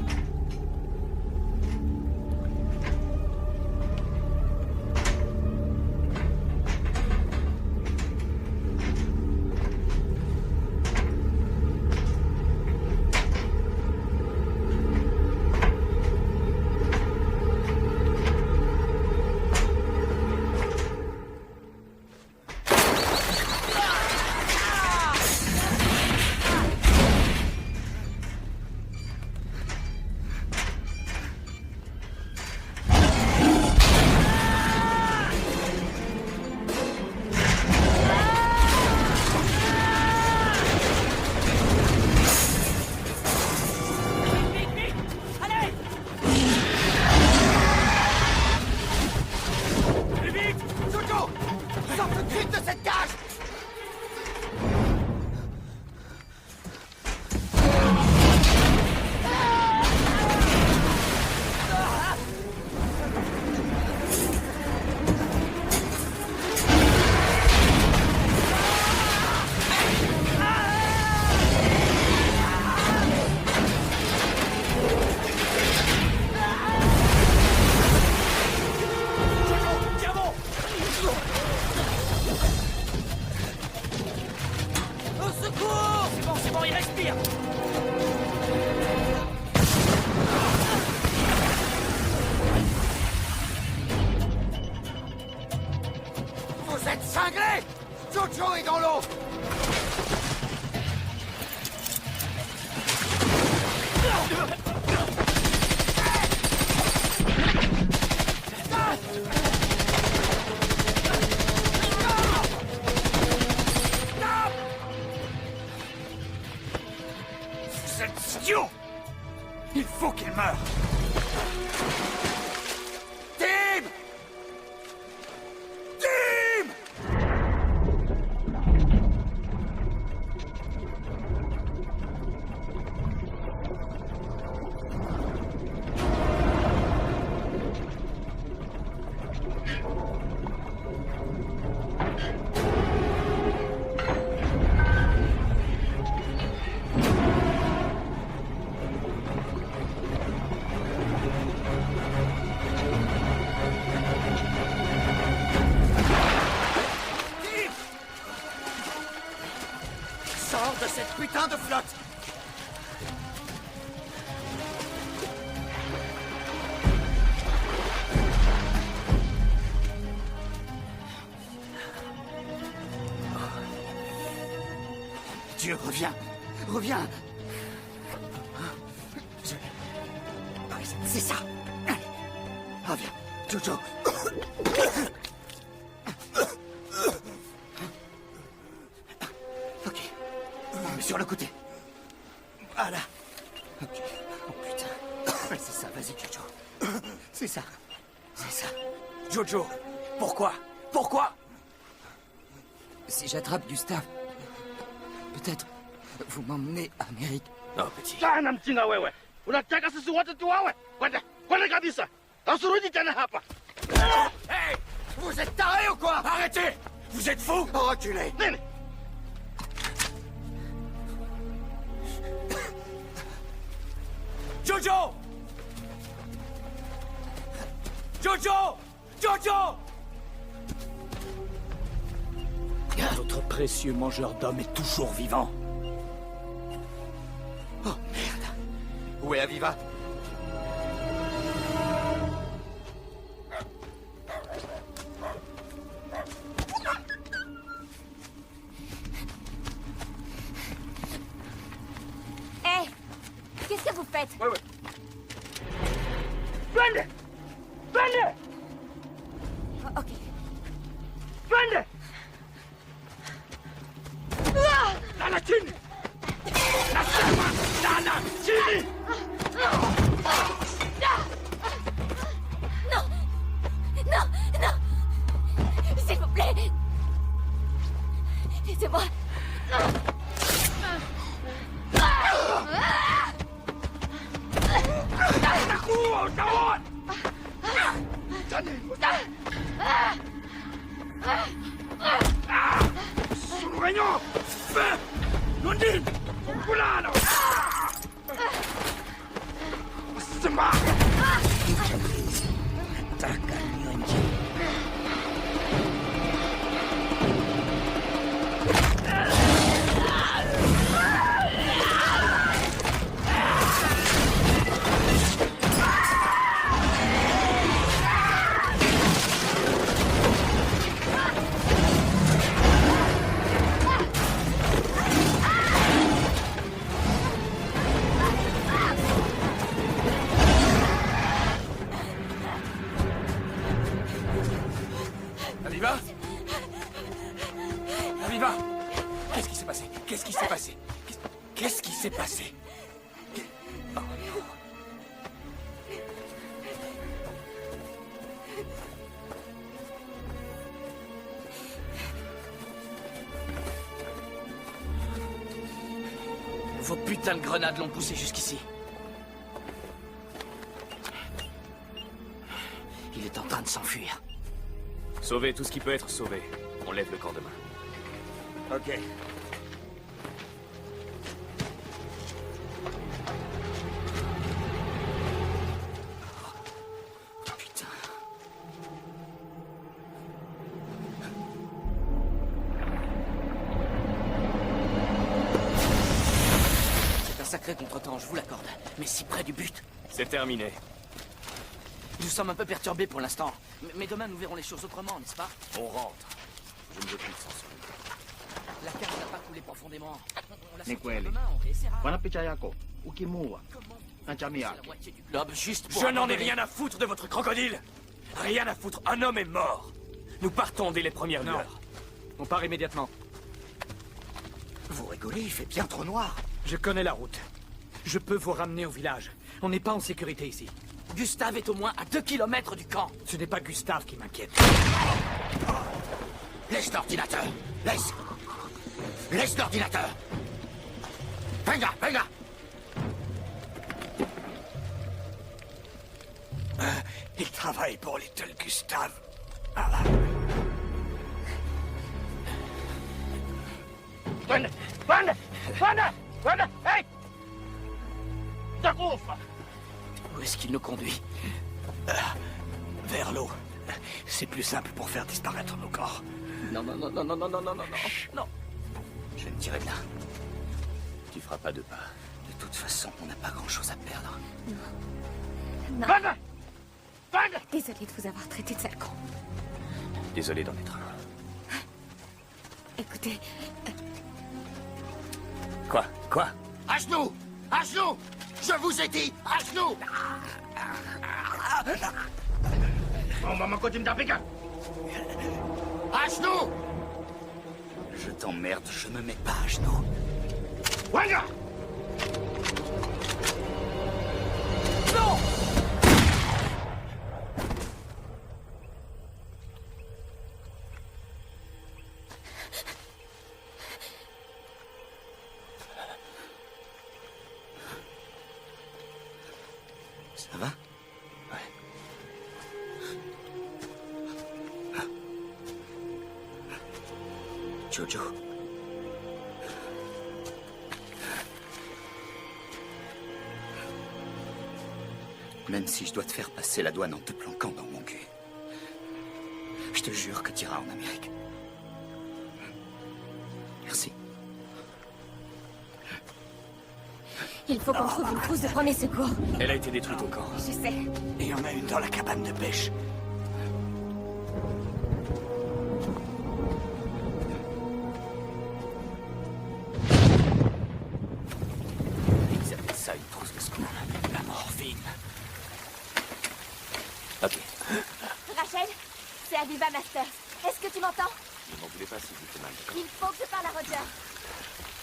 êtes cinglés! Jojo est dans l'eau! Vous êtes idiots! Il faut qu'il meure! Tim! Tim! Sors de cette putain de flotte! Dieu, reviens! Reviens! C'est ça! Allez, reviens, Jojo! Ok. On met sur le côté. Voilà. Ok. Oh putain. Ouais, c'est ça, vas-y, Jojo. C'est ça. C'est ça. Jojo, pourquoi? Pourquoi? Si j'attrape Gustave, peut-être vous m'emmenez à Amérique. Oh, petit. Sana mjinga wewe. Unataka sisi wote tuwawe? Kwenda. Kwenda kabisa. Asurudi tena hapa. Hey! Vous êtes tarés ou quoi? Arrêtez! Vous êtes fous? Reculez! Nini? Jojo! Jojo! Jojo! Notre précieux mangeur d'hommes est toujours vivant. Oh merde! Où est Aviva? Hé! Qu'est-ce que vous faites? Ouais. Venez! Venez! Oh, ok. Venez! Lana chini! Nasema Lana chini! Non! Non! Non! S'il vous plaît! Laissez-moi! Nakuwa utaona! Sunuganyo! Nondin! Kulano! Sema! Taka nyonji. Aviva? Aviva? Qu'est-ce qui s'est passé? Qu'est-ce qui s'est passé? Qu'est-ce qui s'est passé? Oh non. Vos putains de grenades l'ont poussé jusqu'ici. Il est en train de s'enfuir. Sauvez tout ce qui peut être sauvé. On lève le camp demain. Ok. Putain. C'est un sacré contretemps, je vous l'accorde. Mais si près du but. C'est terminé. Nous sommes un peu perturbés pour l'instant. Mais demain, nous verrons les choses autrement, n'est-ce pas? On rentre. je ne veux plus de sang sur lui. La carte n'a pas coulé profondément. On l'a Ni sorti kweli. demain, on réessayera. Wana picha yako ukimua na jamii yake. Globe juste pour... Je n'en ai abandonner. rien à foutre de votre crocodile. Rien à foutre. Un homme est mort. Nous partons dès les premières Non. lueurs. On part immédiatement. Vous rigolez, il fait bien trop noir. Je connais la route. Je peux vous ramener au village. On n'est pas en sécurité ici. Gustave est au moins à 2 km du camp. Ce n'est pas Gustave qui m'inquiète. Laisse l'ordinateur. Laisse. Laisse l'ordinateur. Venga, venga. Il travaille pour Little Gustave. Hey! Où est-ce qu'il nous conduit? Vers l'eau. C'est plus simple pour faire disparaître nos corps. Non, non, non, non, non, non, non, non, non, non. Je vais me tirer de là. Tu feras pas de pas. De toute façon, on n'a pas grand-chose à perdre. Non. Désolée de vous avoir traité de sale con. Désolé d'en être un. Écoutez, Quoi? Quoi? À genoux! À genoux! Je vous ai dit, à genoux! À genoux! Je t'emmerde, je me mets pas à genoux. Ça va? Jojo. Même si je dois te faire passer la douane en te planquant dans mon cul, je te jure que tu iras en Amérique. Merci. il faut qu'on trouve une trousse de premier secours. Elle a été détruite au camp. Je sais. Et il y en a une dans la cabane de pêche. Ils appellent ça une trousse de secours. La morphine. Ok. Rachel, c'est Aviva Masters. Est-ce que tu m'entends? Ne m'en voulez pas si vous faites mal. Il faut que je parle à Roger.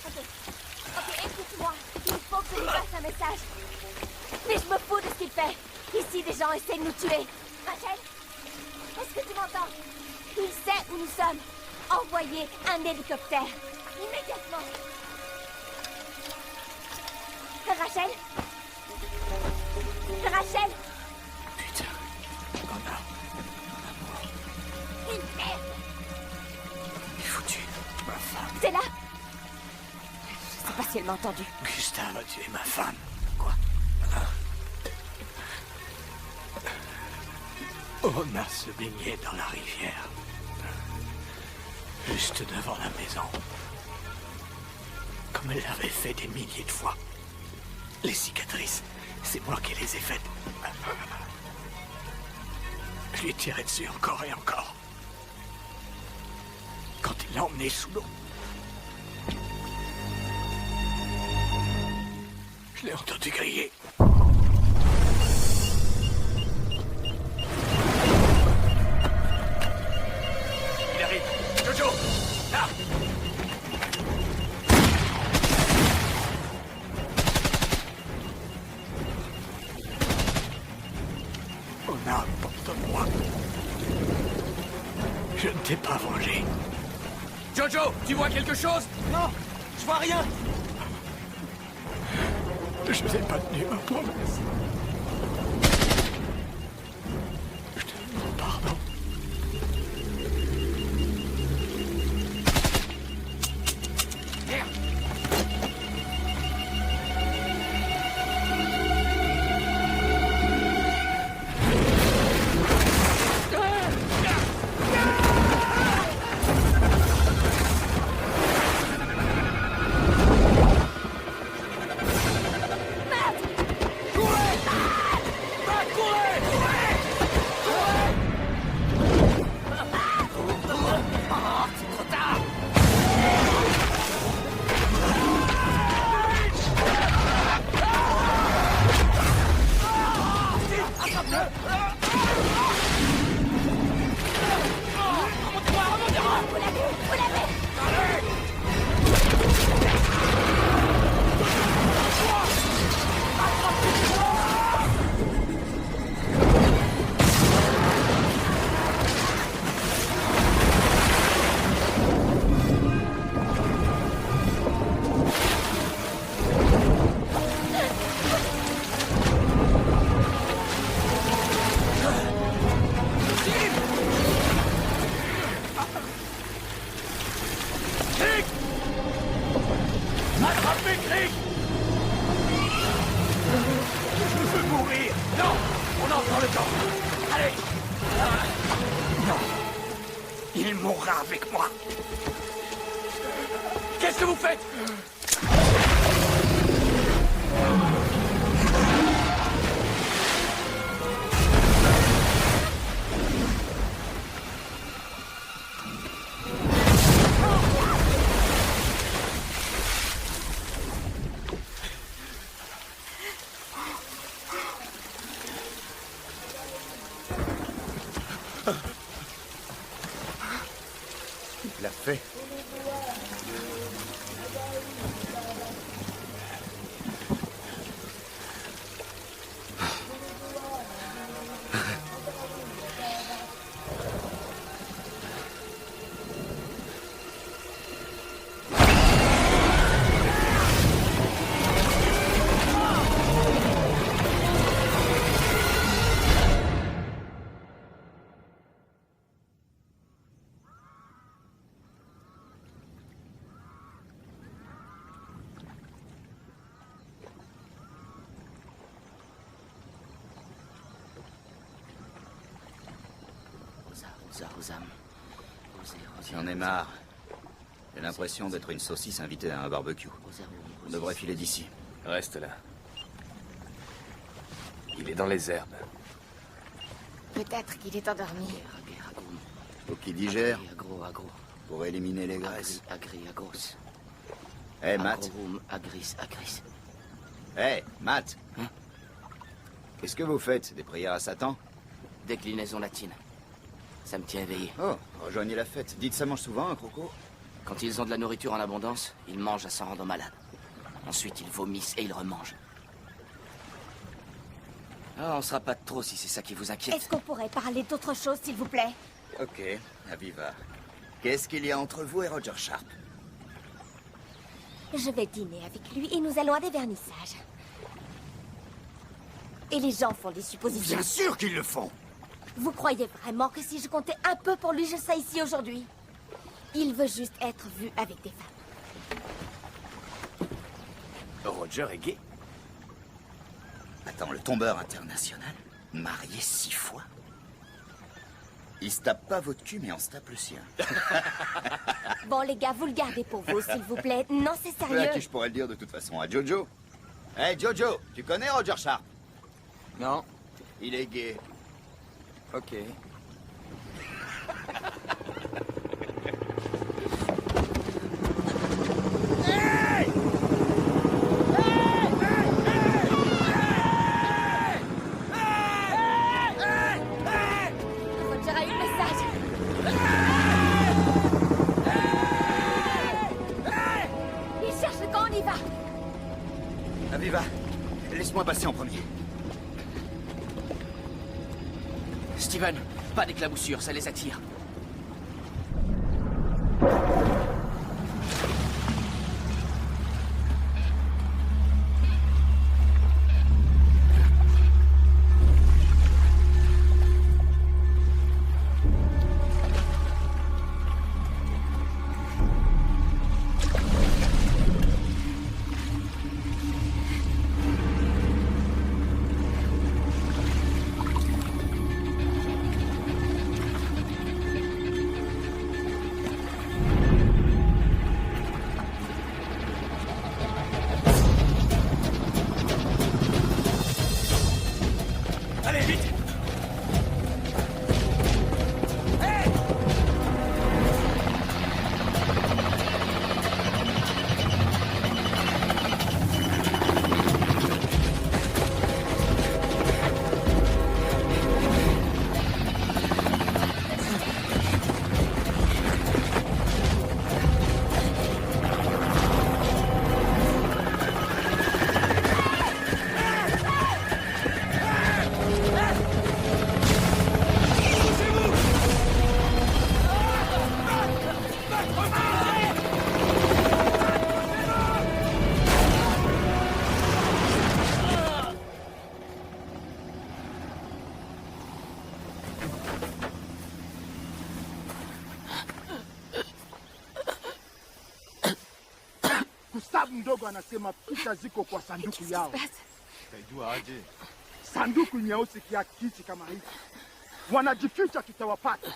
Ok. Ok, écoute-moi. Il faut que je lui passe un message. Mais je me fous de ce qu'il fait. Ici, des gens essaient de nous tuer. Rachel, est-ce que tu m'entends? Il sait où nous sommes. Envoyez un hélicoptère. Immédiatement. Rachel? Rachel? Putain. On a... Une merde. Il est foutu. Ma femme. T'es là? Je sais pas si elle m'a entendu. Gustave a tué ma femme. Quoi? On a se baigné dans la rivière. Juste devant la maison. Comme elle l'avait fait des milliers de fois. Les cicatrices, c'est moi qui les ai faites. Je lui ai tiré dessus encore et encore. Quand il l'a emmené sous l'eau. Je l'ai entendu crier. Il arrive. Jojo! Là! On a porte-moi. Je ne t'ai pas vengé. Jojo, tu vois quelque chose? Non, je vois rien. Je n'ai pas tenu ma promesse. Je te demande pardon. Courez! Il mourra avec moi. Qu'est-ce que vous faites? Il l'a fait. J'en ai marre. J'ai l'impression d'être une saucisse invitée à un barbecue. On devrait filer d'ici. Reste là. Il est dans les herbes. Peut-être qu'il est endormi. Faut qu'il digère. Pour éliminer les graisses. Hé, Matt. Hé, Matt. Qu'est-ce que vous faites? Des prières à Satan? Déclinaison latine. Ça me tient éveillé. Oh, rejoignez la fête. Dites, ça mange souvent, un croco? Quand ils ont de la nourriture en abondance, ils mangent à s'en rendre malade. Ensuite, ils vomissent et ils remangent. Ah, on sera pas de trop si c'est ça qui vous inquiète. Est-ce qu'on pourrait parler d'autre chose, s'il vous plaît? Ok, Aviva. Qu'est-ce qu'il y a entre vous et Roger Sharp? Je vais dîner avec lui et nous allons à des vernissages. Et les gens font des suppositions. Bien sûr qu'ils le font! Vous croyez vraiment que si je comptais un peu pour lui, je serais ici aujourd'hui? Il veut juste être vu avec des femmes. Roger est gay? Attends, le tombeur international? Marié 6 fois? Il se tape pas votre cul, mais on se tape le sien. Bon, les gars, vous le gardez pour vous, s'il vous plaît. Non, c'est sérieux. À qui je pourrais le dire de toute façon? À Jojo? Hey, Jojo, tu connais Roger Sharp? Non. Il est gay. Ok. Roger a eu le message. Il cherche le camp, on y va. Aviva, laisse-moi passer en premier. Steven, pas d'éclaboussure, ça les attire. Gustav mdogo anasema picha ziko kwa sanduku yao. Kaijua aje? Sanduku nyeusi kia kiti kama hiki. Wanajificha, tutawapata.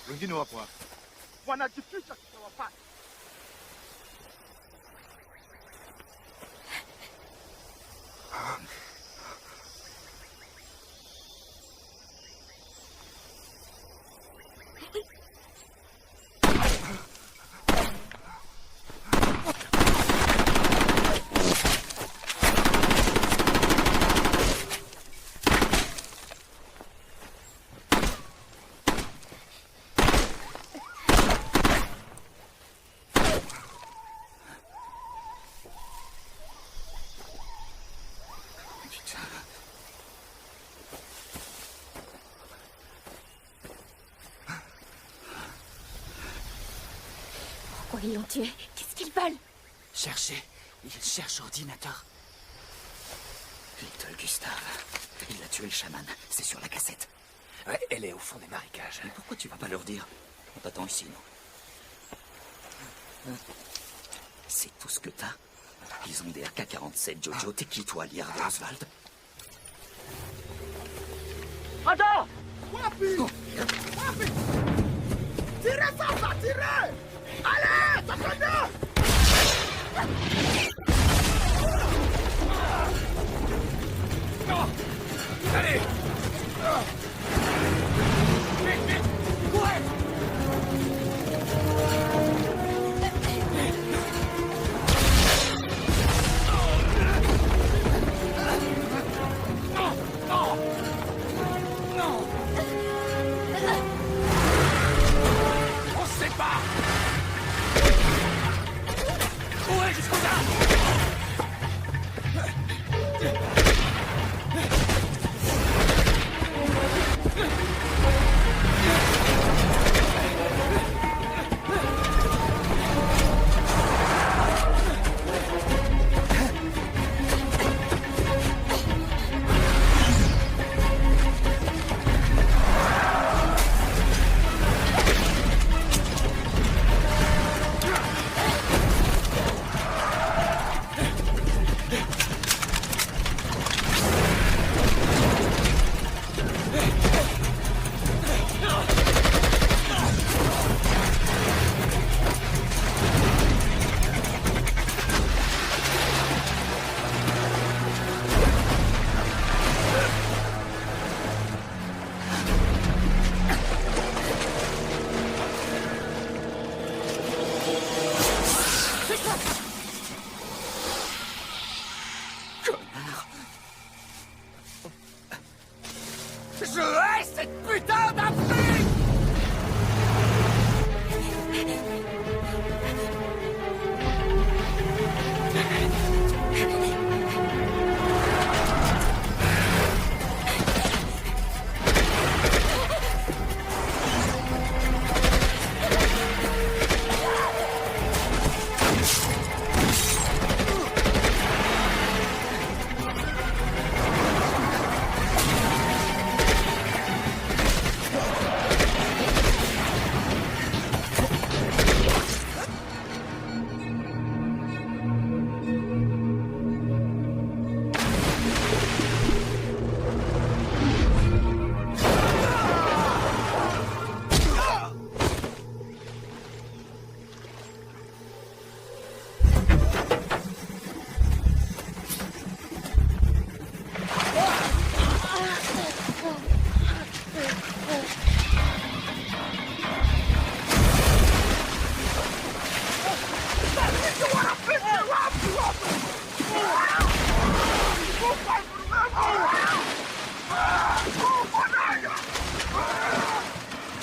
wengine wapo hapa wanajificha tutawapata. Pourquoi ils l'ont tué? Qu'est-ce qu'ils veulent? Cherchez. Il cherche ordinateur. Little Gustave. Il a tué le chaman. C'est sur la cassette. Ouais, elle est au fond des marécages. Mais pourquoi tu vas pas leur dire? On t'attend ici, non? C'est tout ce que t'as? Ils ont des AK-47, Jojo. T'es qui, toi, liard de Oswald? Attends! Wapi! Wapi! Tirez ça, tirez! Allez, ça fait bien! Allez! Vite, vite! Courez! On se sépare! Courez jusqu'au là! Je hais cette putain d'Afrique!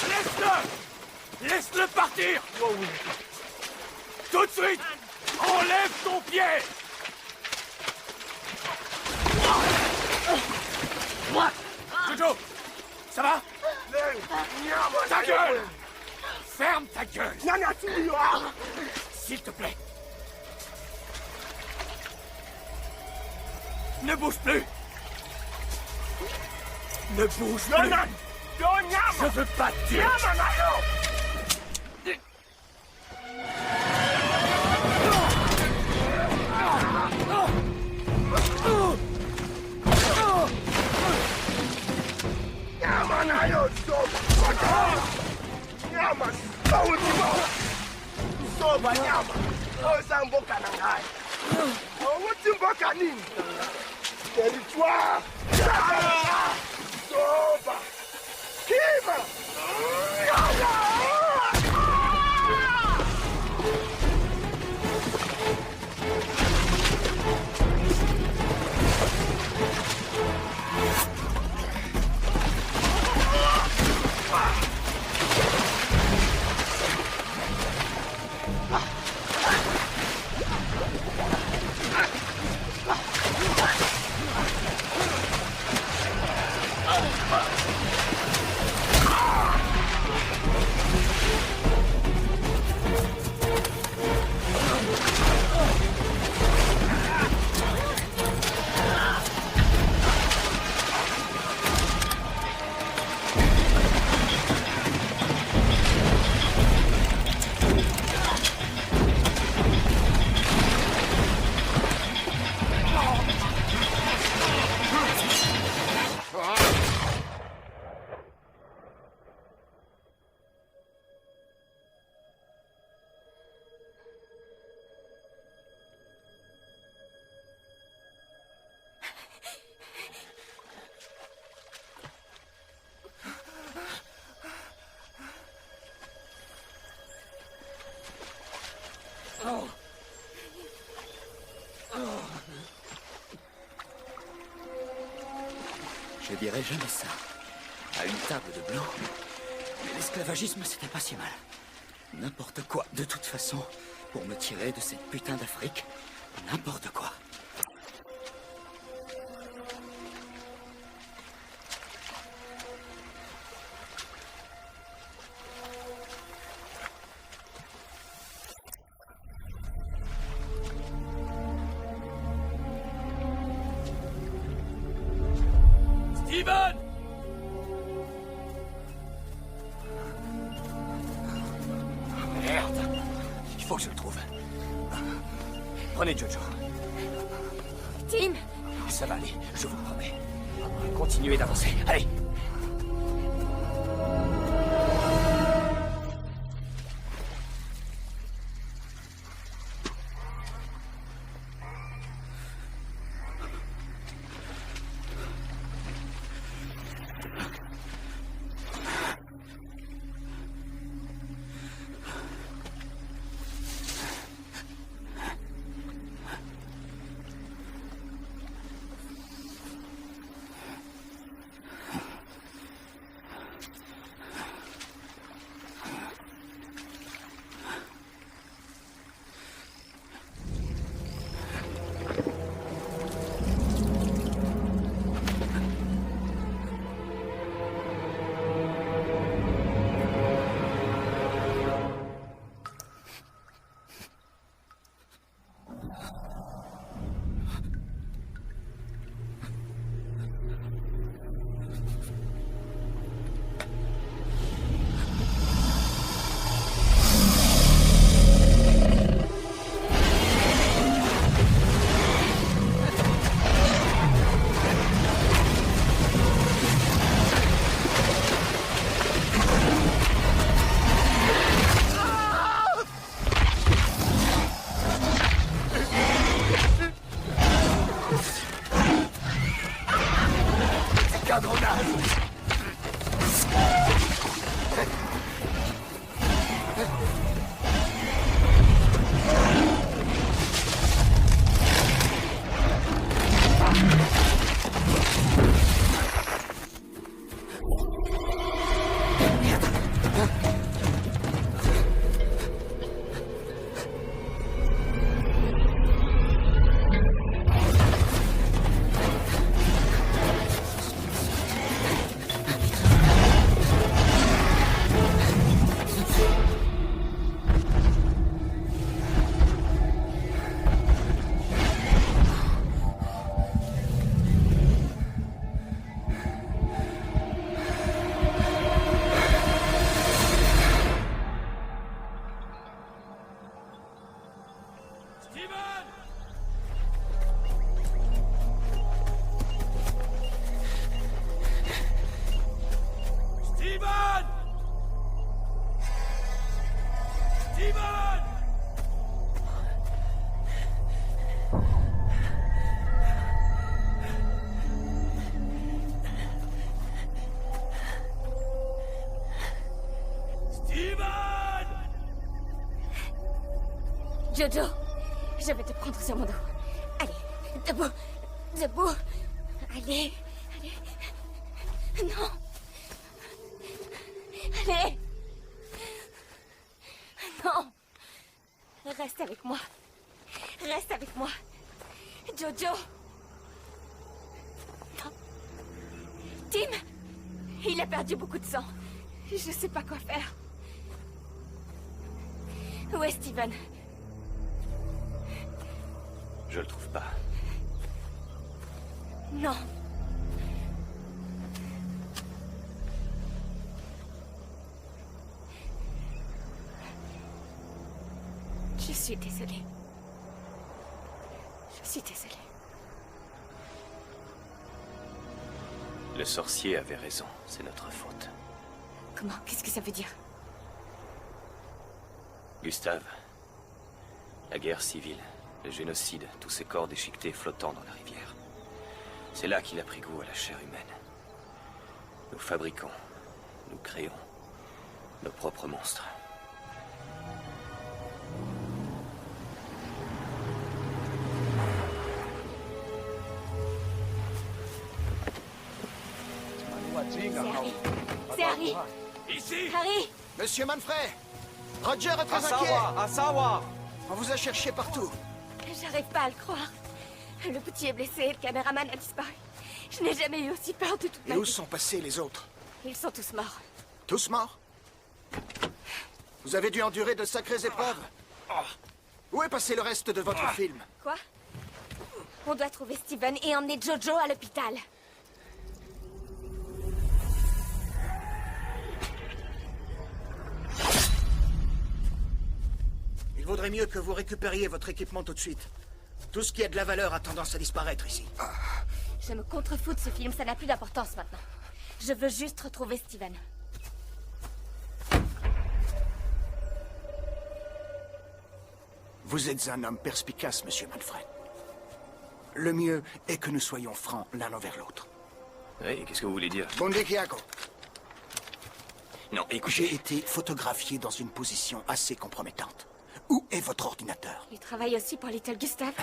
Laisse-le! Laisse-le partir! Tout de suite! Enlève ton pied! Jojo! Ça va? Ta gueule! Ferme ta gueule! S'il te plaît! Ne bouge plus! Ne bouge plus! Je veux pas te tuer! nyama awutima soba nyama osamboka na ngai awuti mboka nini territoire soba kima Je dirais jamais ça. À une table de blanc. Mais l'esclavagisme, c'était pas si mal. N'importe quoi, de toute façon, pour me tirer de cette putain d'Afrique. N'importe quoi. Steven! Merde! Il faut que je le trouve. Prenez Jojo. Tim! Ça va aller, je vous le promets. Continuez d'avancer. Allez! Jojo, je vais te prendre sur mon dos. Allez, debout. Debout. Allez. Allez. Non. Allez. Non. Reste avec moi. Reste avec moi. Jojo. Non. Tim. Il a perdu beaucoup de sang. Je sais pas quoi faire. Où est Steven? Je le trouve pas. Non. Je suis désolée. Je suis désolée. Le sorcier avait raison, c'est notre faute. Comment? Qu'est-ce que ça veut dire? Gustave, la guerre civile, le génocide, tous ces corps déchiquetés flottant dans la rivière. C'est là qu'il a pris goût à la chair humaine. Nous fabriquons, nous créons nos propres monstres. C'est Harry. C'est Harry. Ici Harry. Monsieur Manfred. Roger est très inquiet. Asawa. On vous a cherché partout. J'arrive pas à le croire. Le petit est blessé, le caméraman a disparu. Je n'ai jamais eu aussi peur de toute ma Et où vie. sont passés les autres? Ils sont tous morts. Tous morts? Vous avez dû endurer de sacrées épreuves. Où est passé le reste de votre film? Quoi? On doit trouver Steven et emmener Jojo à l'hôpital. Il vaudrait mieux que vous récupériez votre équipement tout de suite. Tout ce qui a de la valeur a tendance à disparaître ici. Je me contrefous de ce film, ça n'a plus d'importance maintenant. Je veux juste retrouver Steven. Vous êtes un homme perspicace, monsieur Manfred. Le mieux est que nous soyons francs l'un envers l'autre. Oui, qu'est-ce que vous voulez dire? Bondekiako. Non, écoutez... J'ai été photographié dans une position assez compromettante. Où est votre ordinateur? Il travaille aussi pour Little Gustave.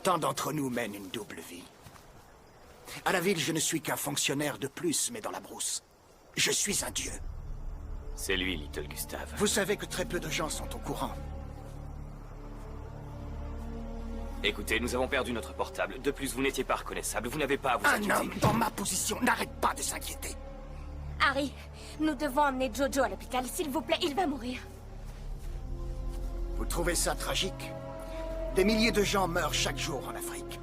Tant d'entre nous mènent une double vie. À la ville, je ne suis qu'un fonctionnaire de plus, mais dans la brousse, je suis un dieu. C'est lui, Little Gustave. Vous savez que très peu de gens sont au courant. Écoutez, nous avons perdu notre portable. De plus, vous n'étiez pas reconnaissable. Vous n'avez pas à vous inquiéter. Un homme dans ma position n'arrête pas de s'inquiéter. Harry, nous devons emmener Jojo à l'hôpital. S'il vous plaît, il va mourir. Vous trouvez ça tragique? Des milliers de gens meurent chaque jour en Afrique.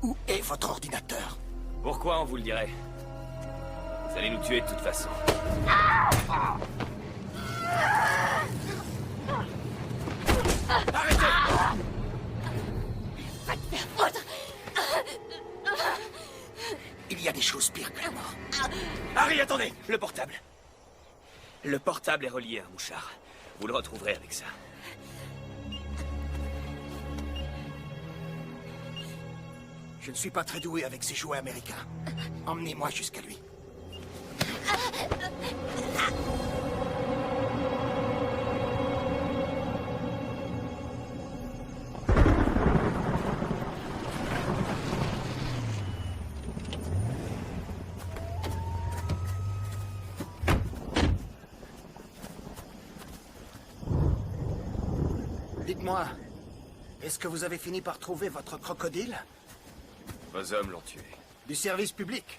Où est votre ordinateur? Pourquoi on vous le dirait? Vous allez nous tuer de toute façon. Arrêtez! Va te faire foutre! Il y a des choses pires que la mort. Harry, attendez! Le portable. Le portable est relié à un mouchard. Vous le retrouverez avec ça. Je ne suis pas très doué avec ces jouets américains. Emmenez-moi jusqu'à lui. Dites-moi, est-ce que vous avez fini par trouver votre crocodile? Vos hommes l'ont tué. Du service public.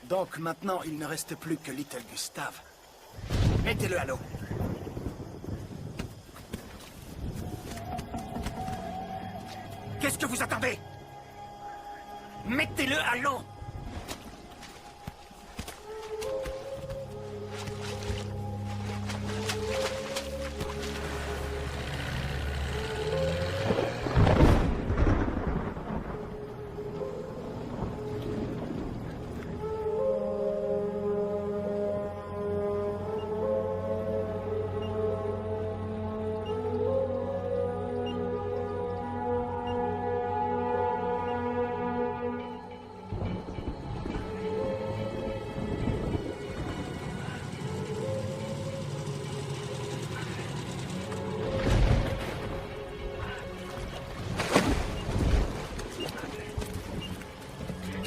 Donc maintenant, il ne reste plus que Little Gustave. Mettez-le à l'eau. Qu'est-ce que vous attendez? Mettez-le à l'eau.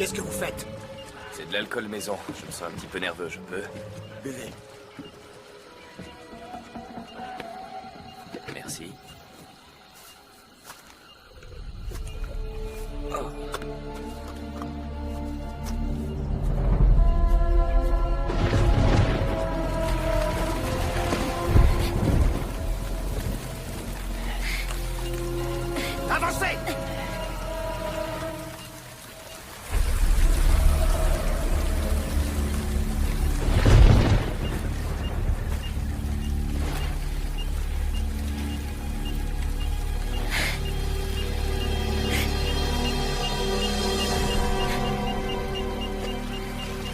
Qu'est-ce que vous faites? C'est de l'alcool maison. Je me sens un petit peu nerveux, je peux? Buvez. Merci. Avancez!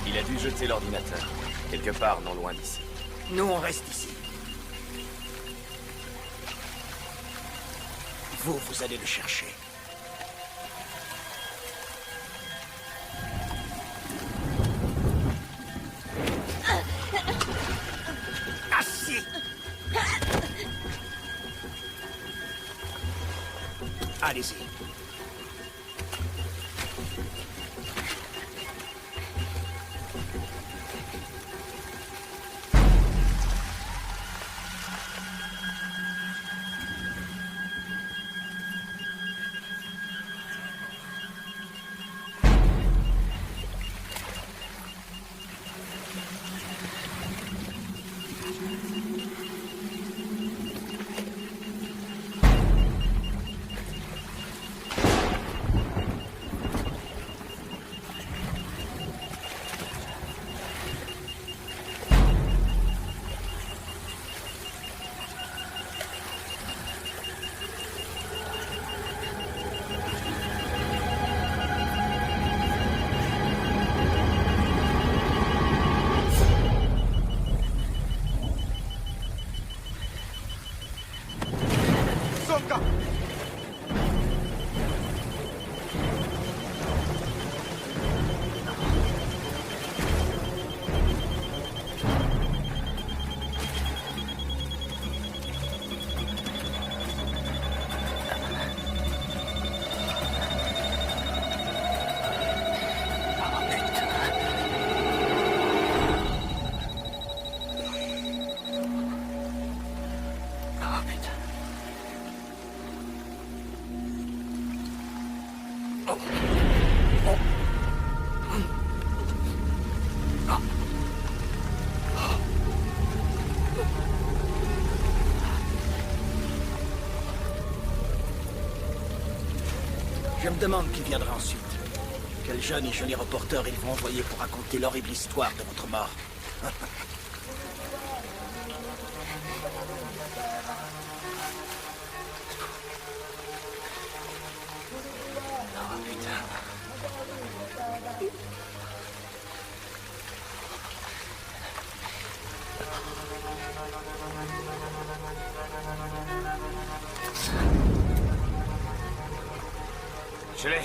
Il a dû jeter l'ordinateur. Quelque part, non loin d'ici. Nous, on reste ici. Vous allez le chercher. Assis! Allez-y. Je me demande qui viendra ensuite. Quel jeune et joli reporter ils vont envoyer pour raconter l'horrible histoire de votre mort. Je l'ai.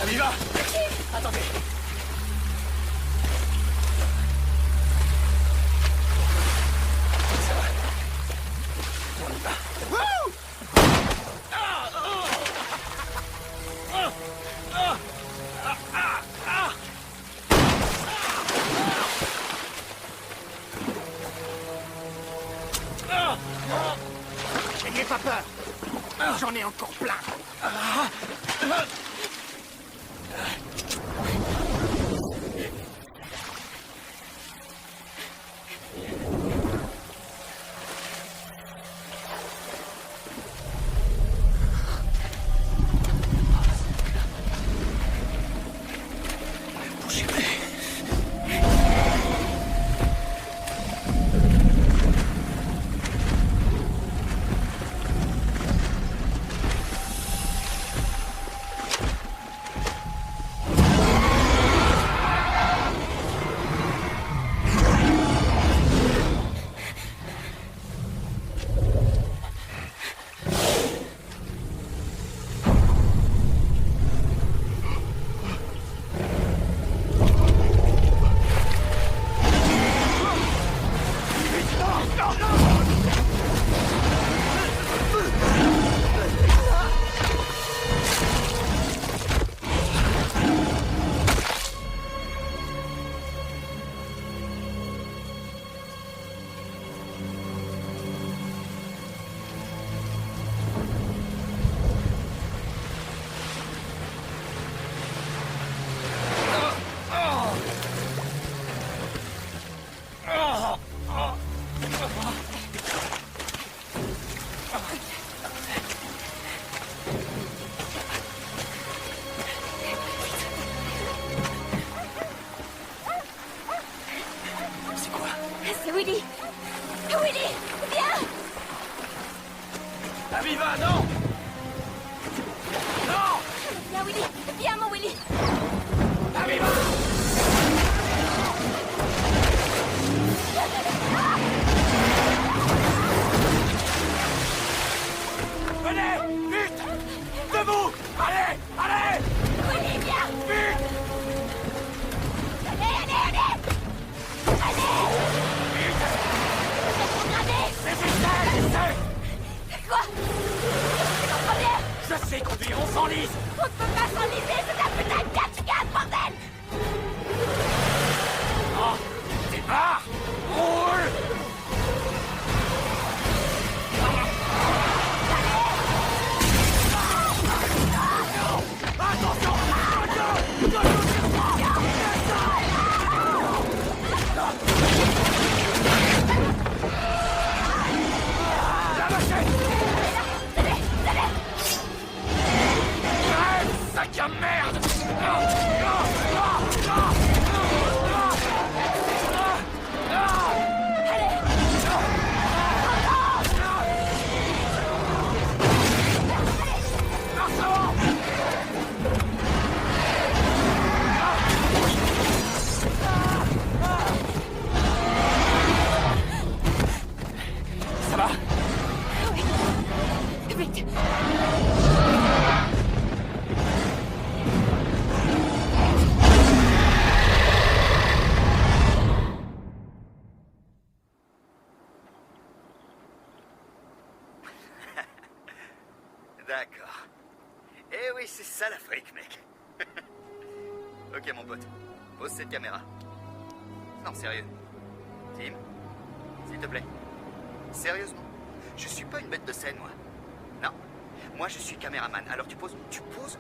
Aviva! Attendez! Ça va. On y va. N'ayez pas peur. J'en ai encore plein. On s'enlise! On ne peut pas s'enliser, c'est un putain de catch-gun, bordel! Oh! Départ! Roule! Sac à merde! Ça va? Oui. Vite. D'accord. Eh oui, c'est ça l'Afrique, mec. Ok, mon pote. Pose cette caméra. Non, sérieux. Tim, s'il te plaît. Sérieusement, je suis pas une bête de scène, moi. Non. Moi, je suis caméraman. Alors tu poses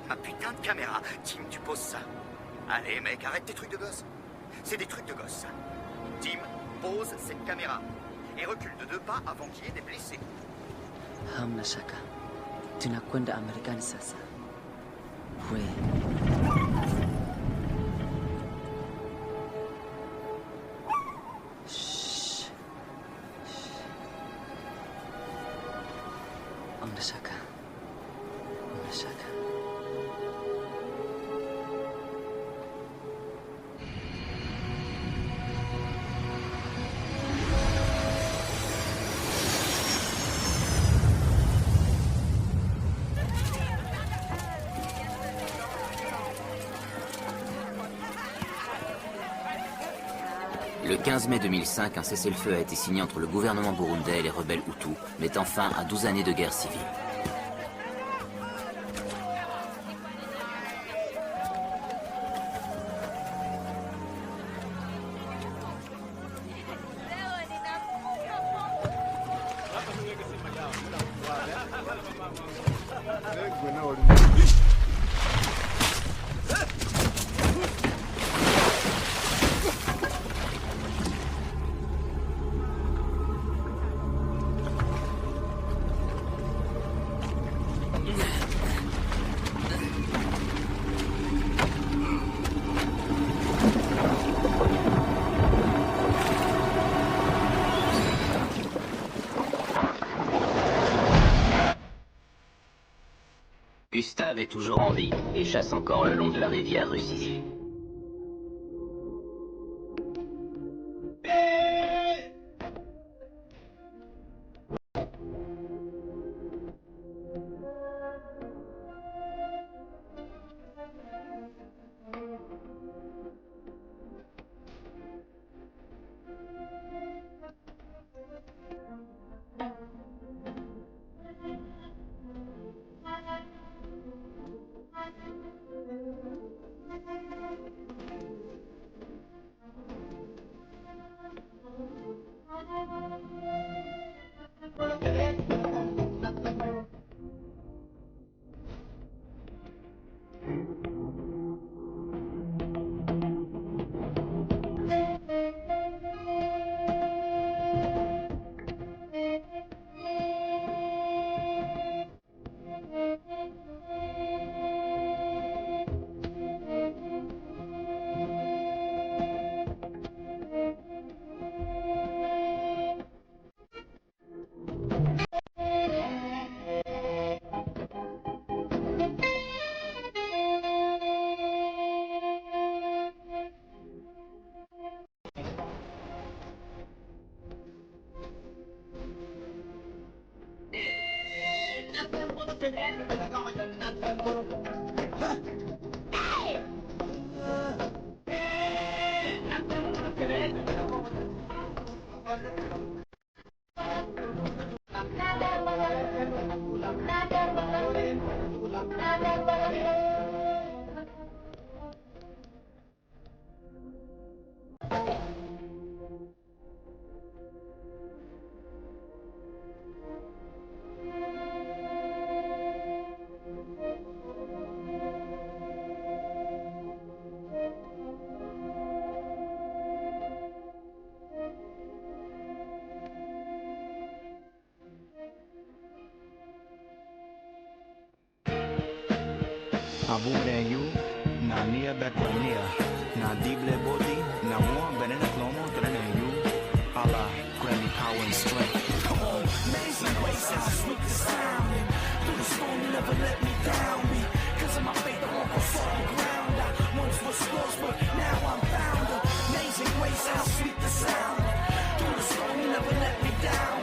ma putain de caméra. Tim, tu poses ça. Allez, mec, arrête tes trucs de gosse. C'est des trucs de gosse, ça. Tim, pose cette caméra. Et recule de 2 pas avant qu'il y ait des blessés. Hamna shaka. Tunakwenda Amerikani sasa. We. Shh. Hamna shaka. Hamna shaka. Le 15 mai 2005, un cessez-le-feu a été signé entre le gouvernement burundais et les rebelles Hutus, mettant fin à 12 années de guerre civile. Gustave est toujours en vie et chasse encore le long de la rivière Russie. Abureyu, Nania Bekwania, Nadible Bodi, Namua Benena Clomo, Dreneyu, Allah, Granny Power and Strength. Come on, amazing grace, how sweet the sound. Through the storm, you never let me down. Because of my faith, I walk on solid ground. I once was lost, but now I'm found. Amazing grace, how sweet the sound. Through the storm, you never let me down.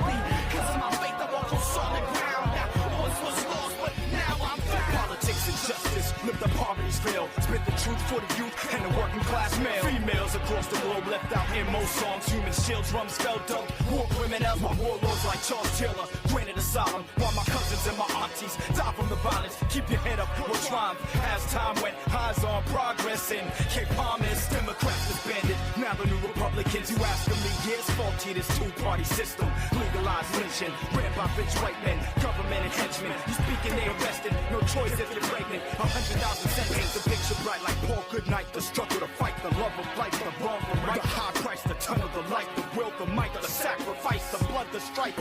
Because of my faith, I walk on solid ground. I once was lost, but now I'm found. Politics and justice, live the poverty's veil. Spit the truth for the youth and the working class male. Females across the globe left out in most songs. Human shields, drums, spell dumped. War criminals, my warlords like Charles Taylor. Granted asylum, while my cousins and my aunties die from the violence. Keep your head up, we'll triumph. As time went, eyes on progress in Cape Promise. Democrats disbanded, now the new Republicans. You asking me, yeah, it's faulty, this two-party system. Legalized lynching, ran by rich white men, government and henchmen. You speaking, they arrested, no choice if you're pregnant. 100,000 sentences, the picture bright like Paul Goodnight. The struggle to fight, the love of life, the wrong for right. The high price, the ton of the light, the will, the might, the sacrifice, the blood, the strife.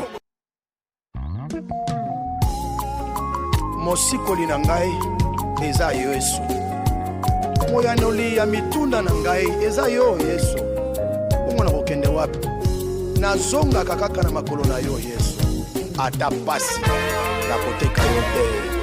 Mosikoli na ngai eza yo Yesu. Moyanoli ya mitunda na ngai eza yo Yesu. Umona kokende wapi? Nazonga kaka na makolo na yo Yesu. Ata pasi na koteka yo te.